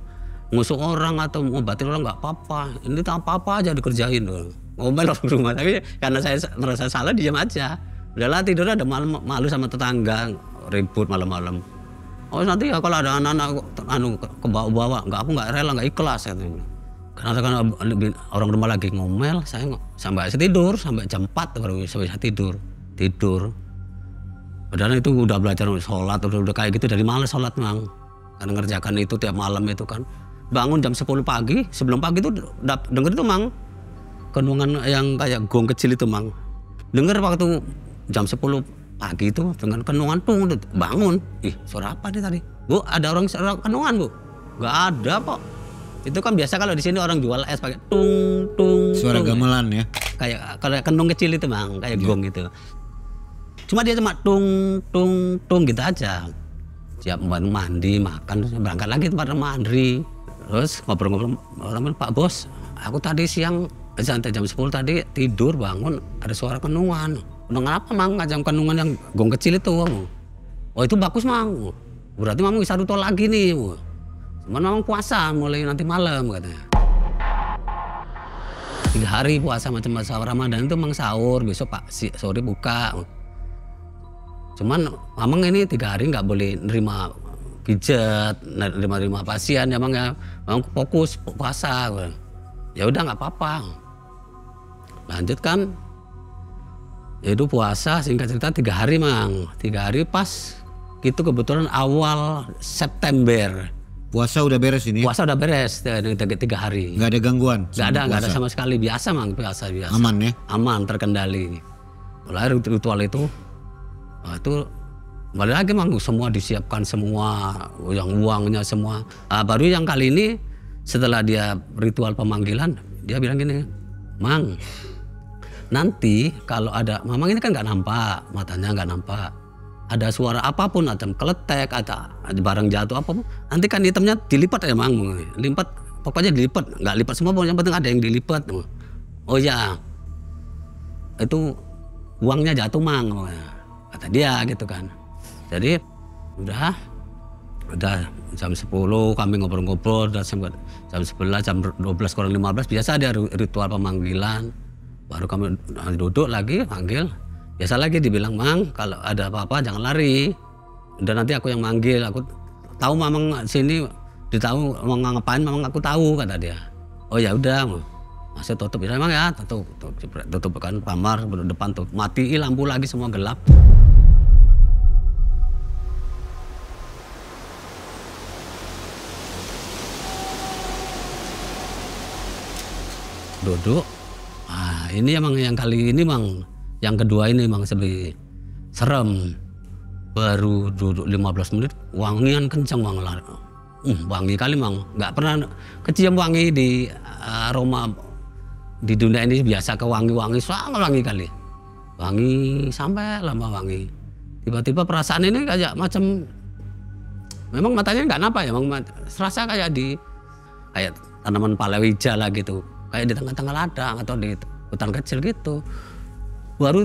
ngusuk orang atau ngobatin orang nggak apa-apa, ini tak apa-apa aja dikerjain loh. Ngomel orang rumah, tapi karena saya merasa salah diam aja. Udahlah tidur ada malu sama tetangga, ribut malam-malam. Oh nanti ya kalau ada anak-anak ke bawah-bawah, aku nggak rela, nggak ikhlas katanya. Karena orang rumah lagi ngomel, saya sampai tidur sampai jam 4 baru saya bisa tidur. Padahal itu udah belajar sholat, udah kayak gitu dari malas sholat Mang. Karena ngerjakan itu tiap malam itu kan. Bangun jam 10 pagi, sebelum pagi itu denger itu Mang. Kenungan yang kayak gong kecil itu Mang. Denger waktu jam 10 pagi itu dengan kenungan tung, bangun. Ih suara apa nih tadi? Bu ada orang suara kenungan Bu? Gak ada kok. Itu kan biasa kalau di sini orang jual es pakai tung tung.
Suara gamelan ya?
Kayak kenung kecil itu Mang, kayak gong gitu. Cuma dia cuma tung gitu aja. Siap mandi, makan, berangkat lagi tempat mandi. Terus ngobrol-ngobrol, orang Pak Bos, aku tadi siang sampai jam 10 tadi tidur bangun ada suara kenungan. Kenungan apa Mang? Macam kenungan yang gong kecil itu. Oh itu bagus Mang. Berarti Mang bisa rutol lagi nih. Cuman Mang puasa mulai nanti malam katanya. 3 hari puasa macam masa Ramadan itu Mang sahur, besok Pak sore buka. Cuman Mamang ini 3 hari nggak boleh nerima pijat, nerima pasien ya Mang ya. Mang fokus puasa. Ya udah nggak apa-apa. Lanjut kan. Itu puasa singkat cerita 3 hari Mang. 3 hari pas itu kebetulan awal September.
Puasa udah beres ini?
Puasa udah beres 3 hari.
Nggak ada gangguan?
Nggak ada sama sekali. Biasa Mang, biasa.
Aman ya?
Aman, terkendali. Mulai ritual itu. Nah, itu balik lagi Mang, semua disiapkan semua, yang uangnya semua. Baru yang kali ini setelah dia ritual pemanggilan, dia bilang gini, Mang, nanti kalau ada, Mamang ini kan nggak nampak, matanya nggak nampak. Ada suara apapun, ada keletek, ada barang jatuh apapun, nanti kan hitamnya dilipat ya Mang, lipat, pokoknya dilipat, nggak lipat semua, yang penting ada yang dilipat. Oh ya, itu uangnya jatuh Mang. Kata dia gitu kan. Jadi udah jam 10 kami ngobrol-ngobrol, udah jam 11, jam 12 kurang 15 biasa ada ritual pemanggilan. Baru kami duduk lagi panggil. Biasa lagi dibilang Mang kalau ada apa-apa jangan lari. Udah nanti aku yang manggil, aku tahu Mamang sini ditahu mau ngapain Mamang aku tahu kata dia. Oh ya udah. Masih tutup ya Mang ya, tutup kan kamar depan tuh. Matiin lampu lagi semua gelap. Duduk. Ah, ini emang yang kali ini Mang, yang kedua ini Mang lebih serem. Baru duduk 15 menit, wangian kencang Mang. Wangi kali Mang, nggak pernah kecium wangi di aroma di dunia ini biasa ke wangi-wangi, sangat wangi kali. Wangi sampai lama wangi. Tiba-tiba perasaan ini kayak macam, memang matanya nggak nampak ya Mang, serasa kayak kayak tanaman palawija lah gitu. Kayak di tengah-tengah ladang atau di hutan kecil gitu. Baru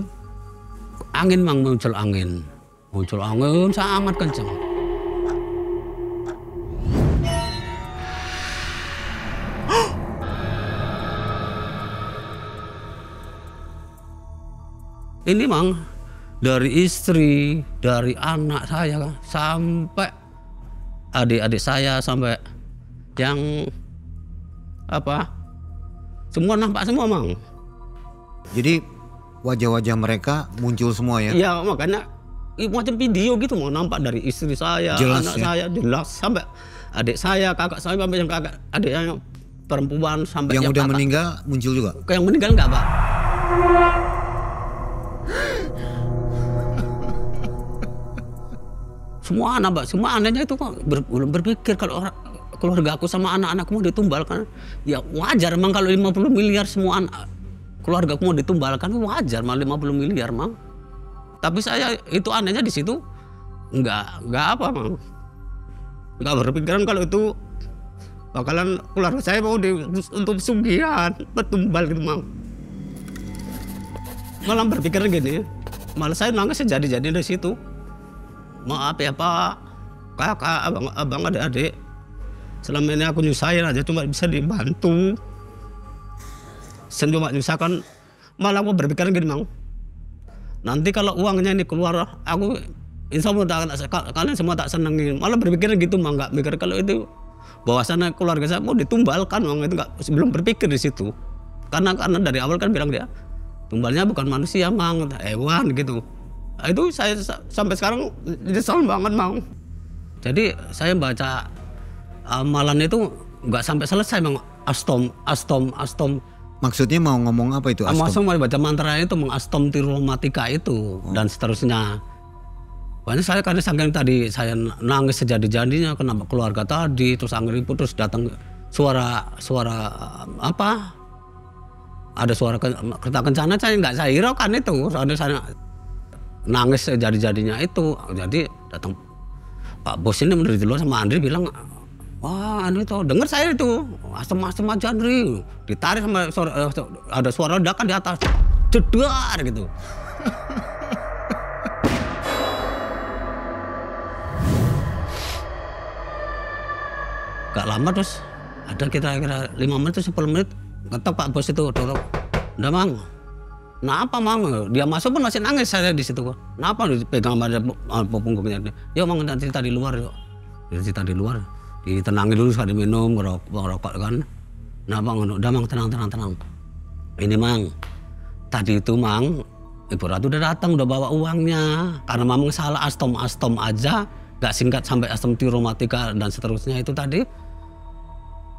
angin Mang, muncul angin sangat kencang. Ini Mang, dari istri, dari anak saya sampai adik-adik saya, sampai yang apa, semua nampak semua Mang.
Jadi wajah-wajah mereka muncul semua ya?
Iya makanya macam video gitu Mang, nampak dari istri saya,
jelas,
anak
ya?
saya jelas, sampai adik saya, kakak saya, sampai yang kakak adik yang perempuan, sampai
yang udah
kakak
meninggal muncul juga?
Yang meninggal enggak Pak? Semua anak Pak, semua anaknya itu kok berpikir kalau keluarga aku sama anak-anakku mau ditumbalkan, ya wajar Mang kalau 50 miliar semua keluarga aku mau ditumbalkan, wajar Mang 50 miliar Mang. Tapi saya itu anehnya di situ enggak apa Mang. Enggak berpikiran kalau itu bakalan keluarga saya mau untuk pesugihan, bertumbal gitu Mang. Malah berpikir gini, malah saya nangis jadi-jadi dari situ. Maaf ya Pak, kakak, abang, adik-adik. Selama ini aku nyusahin aja, cuma bisa dibantu. Cuma nyusahkan, malah aku berpikiran gini Mang. Nanti kalau uangnya ini keluar, aku insya Allah kalian semua tak senengin. Malah berpikir gitu Mang, nggak mikir kalau itu bahwasannya keluarga saya mau ditumbalkan Mang, itu nggak, belum berpikir di situ. Karena dari awal kan bilang dia tumbalnya bukan manusia Mang, hewan gitu. Itu saya sampai sekarang nyesel banget Mang. Jadi saya baca amalan itu nggak sampai selesai Mang. Astom.
Maksudnya mau ngomong apa itu astom?
Langsung mau baca mantra itu mengastom tiromatika itu dan seterusnya. Banyak saya karena saking tadi saya nangis sejadi-jadinya kenapa keluarga tadi, terus angin terus datang suara apa? Ada suara kereta kencana, saya nggak saya hiraukan itu. Soalnya saya nangis sejadi-jadinya itu. Jadi datang Pak Bos ini dari luar sama Andri bilang, wah itu dengar saya itu asem-asem aja Andri, ditarik sama ada suara ledakan di atas, jedar gitu. Gak lama terus ada kira-kira 5 menit atau 10 menit ketok Pak Bos itu dorong, udah Mang, kenapa Mang? Dia masuk pun masih nangis saya di situ. Kenapa dipegang pada punggungnya? Ya Mang nanti cerita di luar yuk, cerita di luar. Ditenangin dulu sekali minum, ngerokok kan. Nah Bang, udah Mang tenang. Ini Mang, tadi itu Mang, Ibu Ratu udah datang, udah bawa uangnya. Karena Mamang salah astom aja, gak singkat sampai astom tiromatika dan seterusnya itu tadi.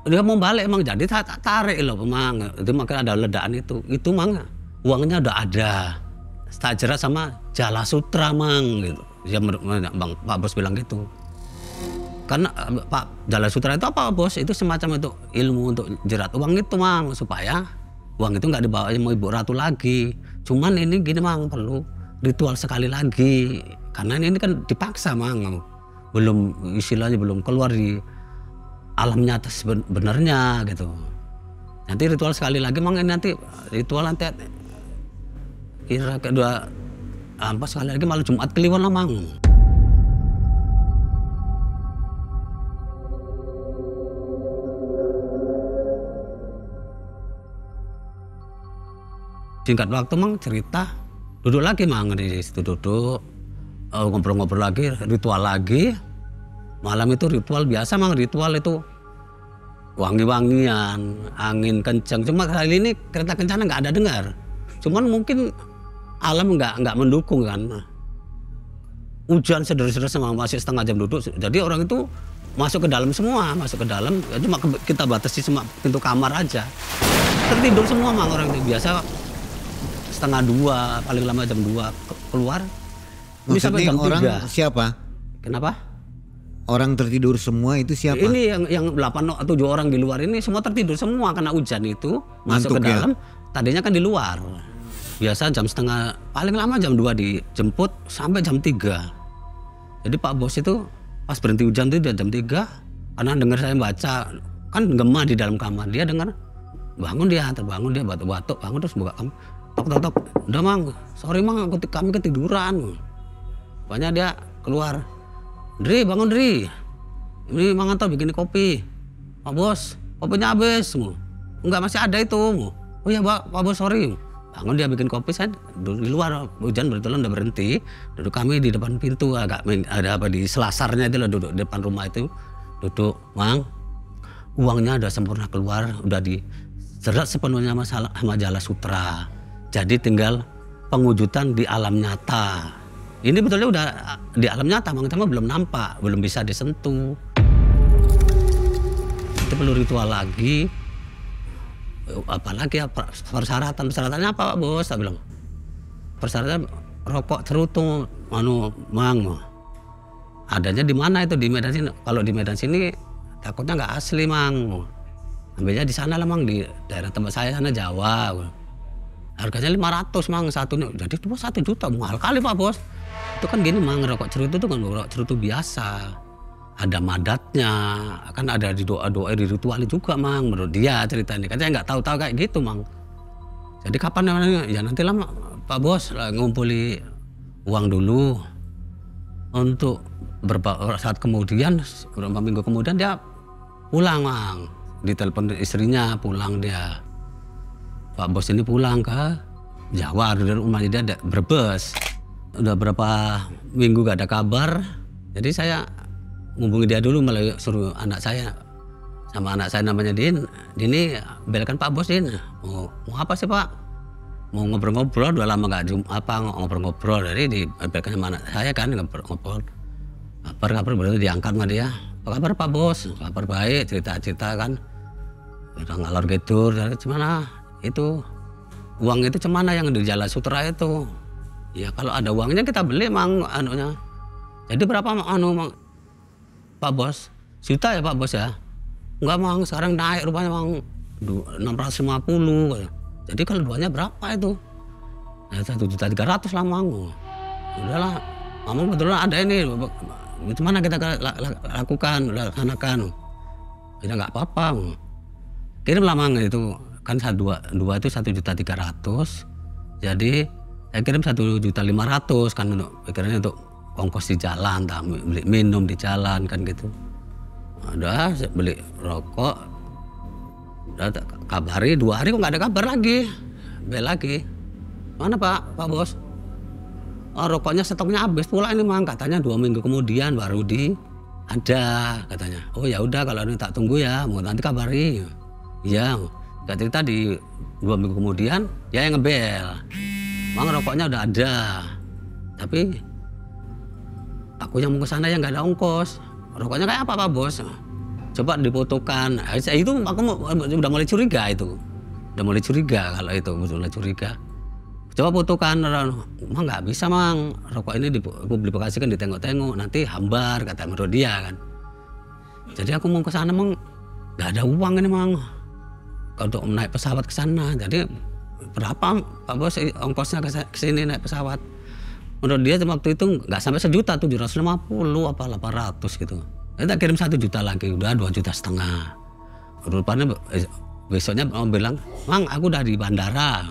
Dia mau balik Mang, jadi tarik loh Mang. Itu makanya ada ledakan itu. Itu Mang, uangnya udah ada. Tak jerat sama Jala Sutra Mang gitu. Ya Bang, Pak Bos bilang gitu. Karena Pak Jala Sutra itu apa Bos? Itu semacam itu ilmu untuk jerat uang itu Mang, supaya uang itu nggak dibawa sama Ibu Ratu lagi. Cuman ini gini Mang, perlu ritual sekali lagi. Karena ini kan dipaksa Mang, belum istilahnya belum keluar di alam nyata sebenarnya gitu. Nanti ritual sekali lagi Mang, ini nanti ritual nanti kira kedua apa sekali lagi malam Jumat Kliwon lah Mang. Singkat waktu Mang cerita, duduk lagi Mang di situ duduk, ngobrol-ngobrol lagi, ritual lagi. Malam itu ritual biasa Mang, ritual itu wangi-wangian, angin kencang. Cuma kali ini kereta kencana nggak ada dengar. Cuman mungkin alam nggak mendukung kan. Hujan sederhana sama masih setengah jam duduk. Jadi orang itu masuk ke dalam semua, masuk ke dalam. Cuma kita batasi cuma pintu kamar aja. Tertidur semua Mang orang itu biasa. Setengah 2, paling lama jam 2 keluar. Bisa sampai jam 3.
Orang siapa?
Kenapa?
Orang tertidur semua itu siapa?
Ini yang 8 atau 7 orang di luar ini semua tertidur semua karena hujan itu. Masuk ke dalam, tadinya kan di luar. Biasa jam setengah, paling lama jam 2 dijemput sampai jam 3. Jadi Pak Bos itu pas berhenti hujan itu dia jam 3. Karena dengar saya baca, kan gema di dalam kamar. Dia dengar, bangun dia, terbangun dia batuk-batuk, bangun terus buka kamar. Tok, udah Mang, sorry Mang, kami ketiduran. Pokoknya dia keluar, Dri bangun Dri, ini Mang Anto bikin kopi. Pak Bos, kopinya habis. Enggak, masih ada itu. Oh ya Pak Bos, sorry. Bangun dia bikin kopi, saya duduk di luar, hujan kebetulan udah berhenti. Duduk kami di depan pintu, agak ada apa di selasarnya itu lah, duduk di depan rumah itu. Duduk, Mang, uangnya udah sempurna keluar, udah dijerat sepenuhnya sama Jala Sutra. Jadi tinggal pengujudan di alam nyata. Ini betulnya udah di alam nyata, Mang, cuma belum nampak, belum bisa disentuh. Itu perlu ritual lagi. Apalagi ya, persyaratannya apa Pak Bos? Tak bilang. Persyaratan rokok cerutu, Mang. Adanya di mana itu di Medan sini? Kalau di Medan sini takutnya nggak asli Mang. Ambilnya di sana lah Mang, di daerah tempat saya sana Jawa. Harganya 500 Mang satunya, jadi itu 1 juta, mahal kali Pak Bos. Itu kan gini Mang, rokok cerutu itu kan rokok cerutu biasa. Ada madatnya, kan ada di doa-doa di ritual juga Mang, menurut dia ceritanya. Katanya nggak tahu-tahu kayak gitu Mang. Jadi kapan namanya? Ya nanti lah Pak Bos ngumpuli uang dulu. Untuk saat kemudian, beberapa minggu kemudian dia pulang Mang. Ditelepon istrinya, pulang dia. Pak Bos ini pulang ke Jawa, dari rumahnya dia ada Brebes. Udah berapa minggu gak ada kabar, jadi saya ngubungi dia dulu, malah suruh anak saya, sama anak saya namanya Dini, belkan Pak Bos, Din, mau apa sih Pak? Mau ngobrol-ngobrol, udah lama gak ngobrol-ngobrol, jadi dibelkan sama anak saya kan, ngobrol. Kabar berarti diangkat sama dia, apa kabar Pak Bos? Kabar baik, cerita-cerita kan, udah ngalor gitu, gimana itu, uang itu cemana yang di Jalan Sutra itu? Ya kalau ada uangnya kita beli mang anunya. Jadi berapa mang Pak Bos? Juta ya Pak Bos ya? Enggak mang, sekarang naik rupanya mang 650. Jadi kalau duanya berapa itu? Ya 1.300.000 lah mang. Udahlah, mamang betulan ada ini. Gimana kita lakukan, laksanakan? Ya nggak apa-apa. Kirim lah mang itu. Kan dua itu 1.300.000. Jadi saya kirim 1.500.000 kan, untuk pikirannya untuk ongkos di jalan, beli minum di jalan kan gitu. Udah beli rokok, udah kabari 2 hari kok nggak ada kabar lagi, bel lagi. Mana Pak Bos? Oh, rokoknya stoknya habis pula ini mang, katanya 2 minggu kemudian baru ada katanya. Oh ya udah kalau ini tak tunggu ya, mau nanti kabari. Iya, gak cerita di 2 minggu kemudian ya yang ngebel. Mang rokoknya udah ada, tapi aku yang mau ke sana yang nggak ada ongkos. Rokoknya kayak apa Pak Bos? Coba difotokan. Itu aku udah mulai curiga itu, kalau itu mulai curiga. Coba fotokan, mang nggak bisa mang, rokok ini dipublikasikan ditengok-tengok nanti hambar kata menurut dia kan. Jadi aku mau ke sana mang nggak ada uang ini mang, untuk naik pesawat ke sana. Jadi berapa Pak Bos ongkosnya ke sini naik pesawat? Menurut dia waktu itu nggak sampai 1.750.000 apa 800 gitu. Kita kirim 1 juta lagi, udah 2,5 juta. Rupanya besoknya orang bilang, mang aku udah di bandara.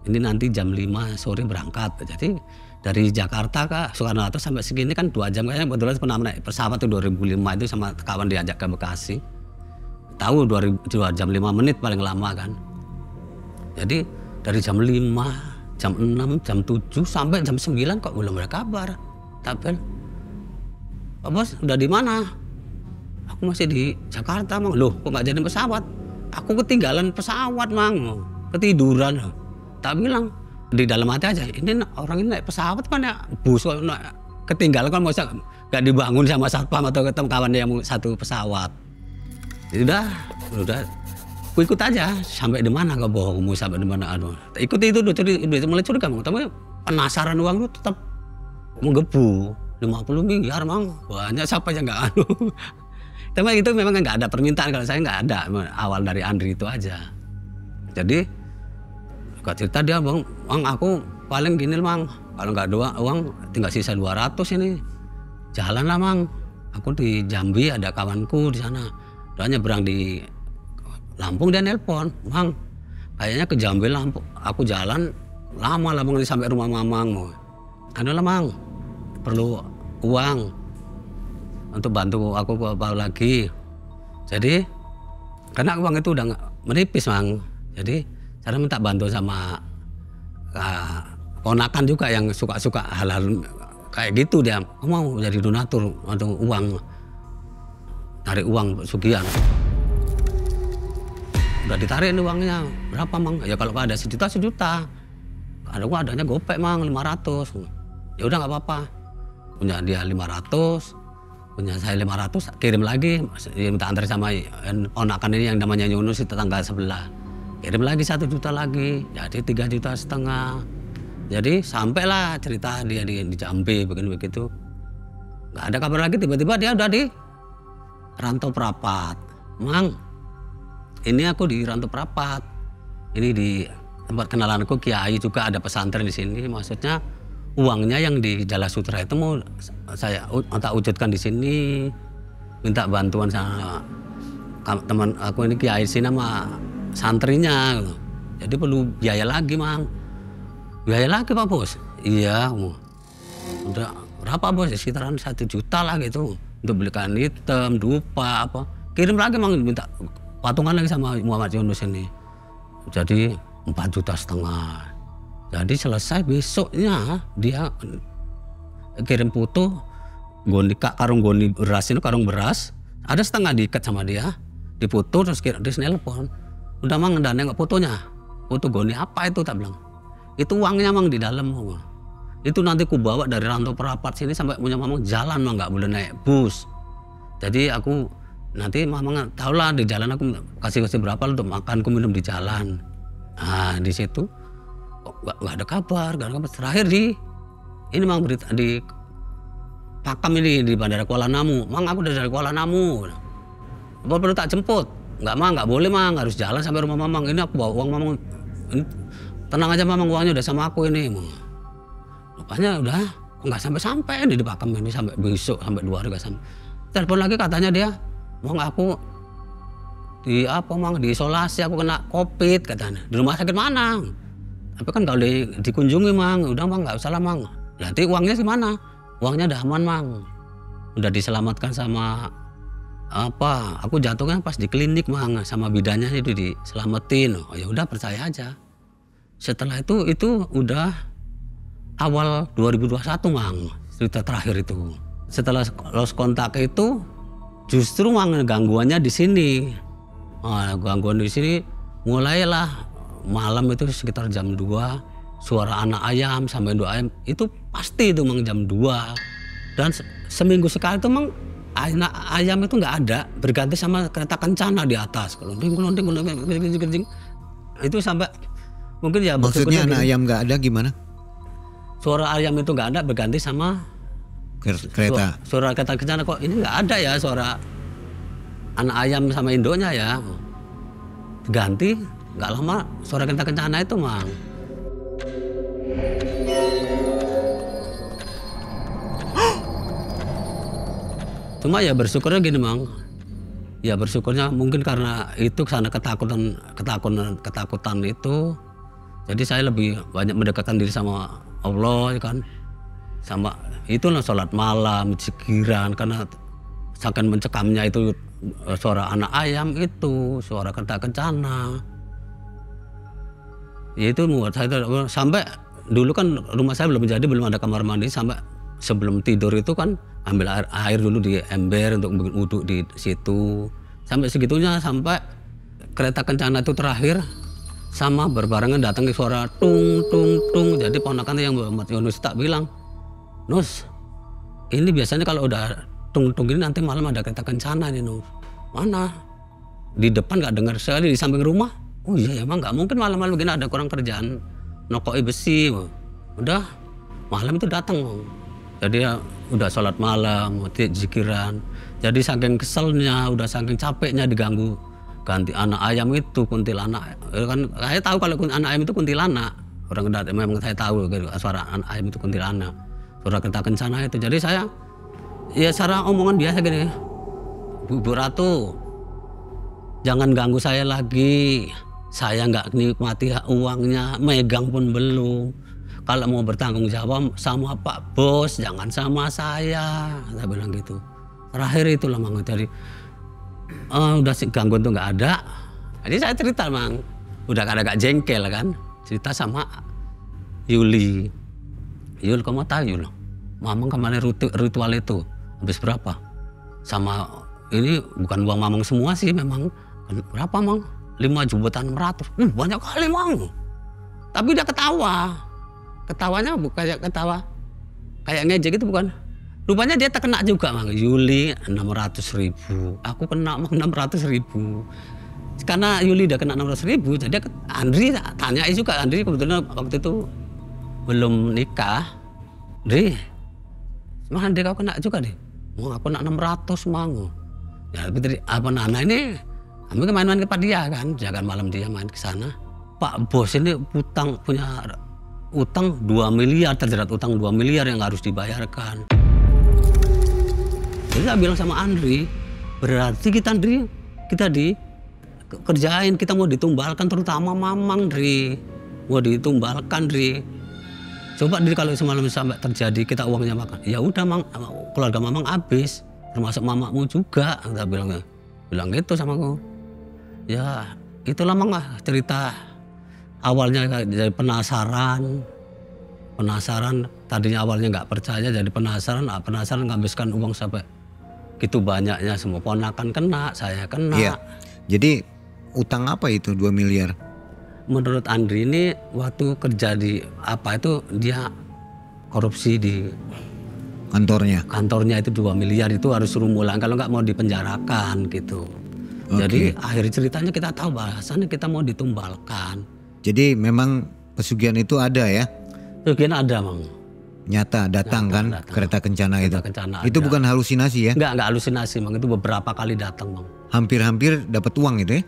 Ini nanti jam 5 sore berangkat. Jadi dari Jakarta ke Soekarno-Hatta sampai segini kan 2 jam. Kayaknya kebetulan pernah naik pesawat itu 2005 itu sama kawan diajak ke Bekasi. Tahu 2 jam 5 menit paling lama kan. Jadi dari jam 5, jam 6, jam 7 sampai jam 9 kok belum ada kabar. Tapi Pak Bos udah di mana? Aku masih di Jakarta mang. Loh kok nggak jadi pesawat? Aku ketinggalan pesawat mang, ketiduran. Tak bilang di dalam hati aja, ini orang ini naik pesawat kan ya bus kok ketinggalan kan, masa nggak dibangun sama satpam atau ketemu kawannya yang satu pesawat. Jadi udah aku ikut aja sampai di mana, nggak bohongmu sampai di mana. Ikut itu udah mulai curiga mang, tapi penasaran uang itu tetap menggebu 50 miliar mang, banyak siapa yang nggak anu. Tapi itu memang nggak ada permintaan, kalau saya nggak ada, awal dari Andri itu aja. Jadi gak cerita dia, bang aku paling gini mang, kalau nggak ada uang tinggal sisa 200 ini, jalan lah mang. Aku di Jambi ada kawanku di sana, udah nyebrang di Lampung, dia nelpon, mang kayaknya ke Jambi Lampung, aku jalan lama lah bang sampai rumah mamang. Adalah mang perlu uang untuk bantu aku apa lagi. Jadi karena uang itu udah menipis mang, jadi saya minta bantu sama ponakan juga yang suka-suka hal-hal kayak gitu. Dia mau jadi donatur untuk uang, tarik uang pesugihan. Udah ditarik uangnya berapa mang? Ya kalau ada 1 juta 1 juta. Ada gua adanya gopek mang 500. Ya udah nggak apa-apa. Punya dia 500, punya saya 500, kirim lagi. Minta antar sama ponakan ini yang namanya Yunus, tetangga sebelah. Kirim lagi 1 juta lagi, jadi 3,5 juta. Jadi sampailah cerita dia di Jambi begitu. Nggak ada kabar lagi, tiba-tiba dia udah di Rantau Prapat. Mang, ini aku di Rantau Prapat. Ini di tempat kenalanku kiai juga ada pesantren di sini. Maksudnya uangnya yang di Jalan Sutra itu mau saya tak wujudkan di sini. Minta bantuan sama teman aku ini kiai sini sama santrinya. Jadi perlu biaya lagi mang. Biaya lagi Pak Bos? Iya. Udah berapa Bos? Sekitaran 1 juta lah gitu. Untuk belikan hitam, dupa apa. Kirim lagi mang, minta patungan lagi sama Muhammad Yunus ini. Jadi 4,5 juta. Jadi selesai besoknya dia kirim foto karung beras itu, karung beras ada setengah diikat sama dia, dipoto terus nelpon. Udah mang udah nengok fotonya, foto goni apa itu, tak bilang. Itu uangnya mang di dalam. Itu nanti ku bawa dari Rantau Perapat sini sampai punya mamang jalan, mang nggak boleh naik bus. Jadi aku nanti mamang tahu lah di jalan aku kasih berapa untuk makan, ku minum di jalan. Nah di situ nggak ada kabar, terakhir ini mang berita di Pakam ini di Bandara Kuala Namu. Mang aku dari Kuala Namu. Apa perlu tak jemput? Nggak boleh mang, harus jalan sampai rumah mamang. Ini aku bawa uang mamang. Ini, tenang aja mamang, uangnya udah sama aku ini. Rupanya udah nggak sampai di Pakam ini sampai besok, sampai 2 hari nggak sampai. Telepon lagi katanya dia, mang aku diisolasi, aku kena COVID katanya. Di rumah sakit mana? Tapi kan nggak boleh dikunjungi mang. Udah mang, nggak usah lah mang. Nanti uangnya gimana? Uangnya udah aman mang. Udah diselamatkan sama apa? Aku jatuhnya pas di klinik mang, sama bidannya itu diselamatin. Oh ya udah, percaya aja. Setelah itu udah awal 2021 mang, cerita terakhir itu. Setelah lost kontak itu justru mang gangguannya di sini. Nah, gangguan di sini mulailah malam itu sekitar jam 2, suara anak ayam sampai 2 ayam itu pasti itu mang jam 2. Dan seminggu sekali itu mang anak ayam itu nggak ada, berganti sama kereta kencana di atas. Kelonding. Itu sampai mungkin ya.
Maksudnya anak ayam nggak ada gimana?
Suara ayam itu nggak ada, berganti sama
kereta.
Suara kereta kencana. Kok ini nggak ada ya suara anak ayam sama induknya ya. Ganti nggak lama suara kereta kencana itu mang. Cuma ya bersyukurnya gini mang, ya bersyukurnya mungkin karena itu karena ketakutan itu, jadi saya lebih banyak mendekatkan diri sama Allah ya kan, sama itulah sholat malam, zikiran, karena saking mencekamnya itu suara anak ayam itu, suara kereta kencana, ya itu membuat saya sampai dulu kan rumah saya belum ada kamar mandi, sampai sebelum tidur itu kan ambil air dulu di ember untuk wudhu di situ. Sampai segitunya, sampai kereta kencana itu terakhir sama berbarengan datang ke suara tung tung tung. Jadi ponakannya yang Muhammad Yunus tak bilang, Nus, ini biasanya kalau udah tung tung ini nanti malam ada kereta kencana nih Nus. Mana? Di depan nggak dengar sekali, di samping rumah. Oh iya emang nggak mungkin malam-malam begini ada kurang kerjaan nokoi besi. Udah malam itu datang. Jadi ya udah sholat malam, zikiran. Jadi saking keselnya, udah saking capeknya diganggu ganti anak ayam itu kuntilanak. Kan saya tahu kalau anak ayam itu kuntilanak. Orang memang saya tahu suara anak ayam itu kuntilanak. Suara kereta kencana itu. Jadi saya ya secara omongan biasa gini. Bu Ratu, jangan ganggu saya lagi. Saya nggak nikmati uangnya, megang pun belum. Kalau mau bertanggung jawab sama Pak Bos, jangan sama saya bilang gitu. Terakhir itulah mang, jadi udah gangguan tuh nggak ada. Jadi saya cerita mang, udah agak jengkel kan, cerita sama Yuli. Yul, kamu tahu Yul, mamang kemarin ritual itu habis berapa? Sama ini bukan uang mamang semua sih memang. Berapa mang? 5.600.000. Banyak kali mang. Tapi dia ketawa. Ketawanya bukan kayak ketawa kayak ngejek itu bukan. Rupanya dia terkena juga mang. Yuli 600.000, aku kena mang 600.000. Karena Yuli udah kena 600.000, jadi Andri tanya juga. Andri kebetulan waktu itu belum nikah. Andri, mana Andri kau kena juga nih? Mau aku kena 600 mang. Ya apa Nana ini kami main-main ke dia kan, jangan malam dia main ke sana. Pak Bos ini punya utang 2 miliar, terjerat utang 2 miliar yang harus dibayarkan. Jadi saya bilang sama Andri, berarti kita kerjain, kita mau ditumbalkan, terutama Mamang Dri, mau ditumbalkan Dri. Coba Dri kalau semalam sampai terjadi kita uangnya makan, ya udah Mang, keluarga Mamang habis, termasuk mamamu juga. Saya bilang gitu sama aku. Ya itulah Mang cerita awalnya jadi penasaran. Tadinya awalnya nggak percaya, jadi penasaran nghabiskan uang sampai gitu banyaknya, semua ponakan kena, saya kena.
Iya. Jadi utang apa itu 2 miliar?
Menurut Andri ini waktu kerja di apa itu dia korupsi di kantornya itu 2 miliar itu harus suruh mulang kalau nggak mau dipenjarakan gitu. Jadi akhir ceritanya kita tahu bahasannya kita mau ditumbalkan.
Jadi memang pesugihan itu ada ya?
Pesugihan ada, Mang.
Nyata datang kan kereta kencana itu. Itu
ada.
bukan halusinasi ya?
Enggak halusinasi, Mang. Itu beberapa kali datang, Mang.
Hampir dapat uang itu ya?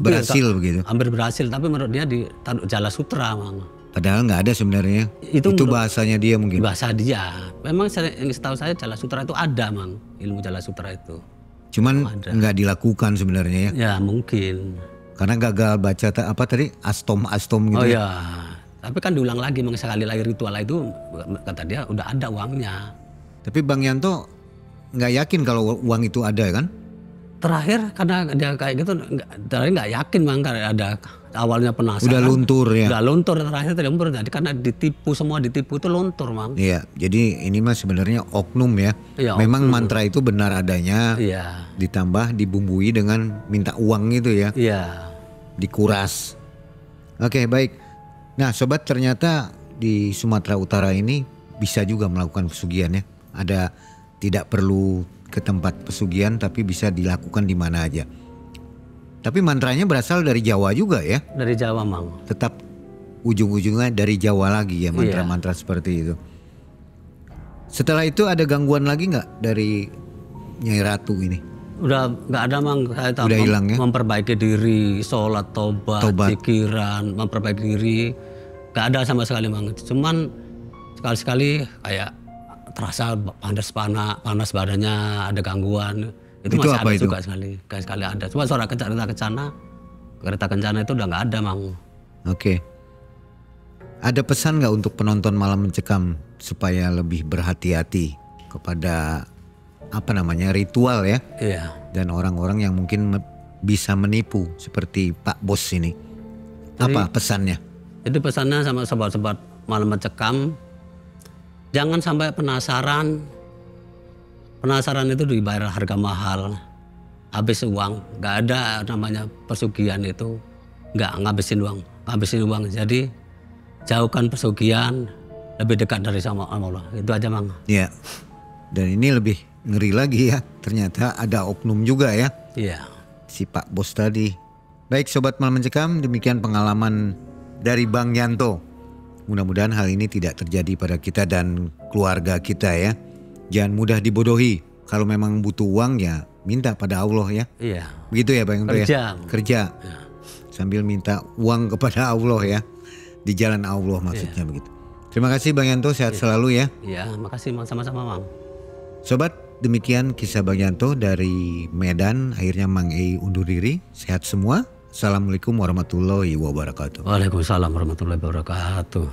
Berhasil begitu.
Hampir berhasil, tapi menurut dia di Jala Sutra, Mang.
Padahal nggak ada sebenarnya. Itu bahasanya dia mungkin.
Bahasa dia. Memang yang setahu saya Jala Sutra itu ada, Mang. Ilmu Jala Sutra itu.
Cuman nggak dilakukan sebenarnya ya?
Ya mungkin.
Karena gagal baca apa tadi astom gitu.
Oh ya. Tapi kan diulang lagi, Mang, sekali lagi ritual itu kata dia udah ada uangnya.
Tapi Bang Yanto nggak yakin kalau uang itu ada kan?
Terakhir karena dia kayak gitu, terakhir nggak yakin, Mang, karena ada awalnya penasaran.
Udah luntur ya?
Udah luntur, terakhir luntur. Jadi karena semua ditipu itu luntur, Mang.
Iya, jadi ini mah sebenarnya oknum ya.
Iya,
memang mantra itu benar adanya.
Iya.
Ditambah dibumbui dengan minta uang itu ya.
Iya.
Dikuras. Oke, baik. Nah, sobat, ternyata di Sumatera Utara ini bisa juga melakukan pesugihan ya. Ada, tidak perlu ke tempat pesugihan tapi bisa dilakukan di mana aja. Tapi mantranya berasal dari Jawa juga ya?
Dari Jawa, Mang.
Tetap ujung-ujungnya dari Jawa lagi ya, mantra-mantra seperti itu. Setelah itu ada gangguan lagi nggak dari Nyai Ratu ini?
Udah nggak ada, Mang. Saya tahu
udah hilang ya?
Memperbaiki diri, sholat, tobat, pikiran, memperbaiki diri. Nggak ada sama sekali, Mang. Cuman sekali-sekali kayak terasa panas badannya, ada gangguan. Itu masih ada juga sekali ada. Cuma suara kereta kencana itu udah nggak ada, Mang.
Oke. Ada pesan nggak untuk penonton Malam Mencekam supaya lebih berhati-hati kepada ritual ya?
Iya.
Dan orang-orang yang mungkin bisa menipu seperti Pak Bos ini. Apa pesannya?
Jadi pesannya sama sobat-sobat Malam Mencekam, jangan sampai penasaran. Penasaran itu dibayar harga mahal, habis uang. Nggak ada namanya pesugihan itu, nggak ngabisin uang. Jadi jauhkan pesugihan, lebih dekat dari sama Allah. Itu aja, Mang.
Iya. Dan ini lebih ngeri lagi ya, ternyata ada oknum juga ya.
Iya.
Si Pak Bos tadi. Baik sobat Malam Mencekam, demikian pengalaman dari Bang Yanto. Mudah-mudahan hal ini tidak terjadi pada kita dan keluarga kita ya. Jangan mudah dibodohi. Kalau memang butuh uang ya minta pada Allah ya.
Iya.
Begitu ya Bang Yanto ya? Kerja.
Ya.
Sambil minta uang kepada Allah ya. Di jalan Allah maksudnya begitu. Terima kasih Bang Yanto, sehat selalu ya.
Iya, makasih, Mang, sama-sama, Mang.
Sobat, demikian kisah Bang Yanto dari Medan. Akhirnya Mang Ei undur diri. Sehat semua. Assalamualaikum warahmatullahi wabarakatuh.
Waalaikumsalam warahmatullahi wabarakatuh.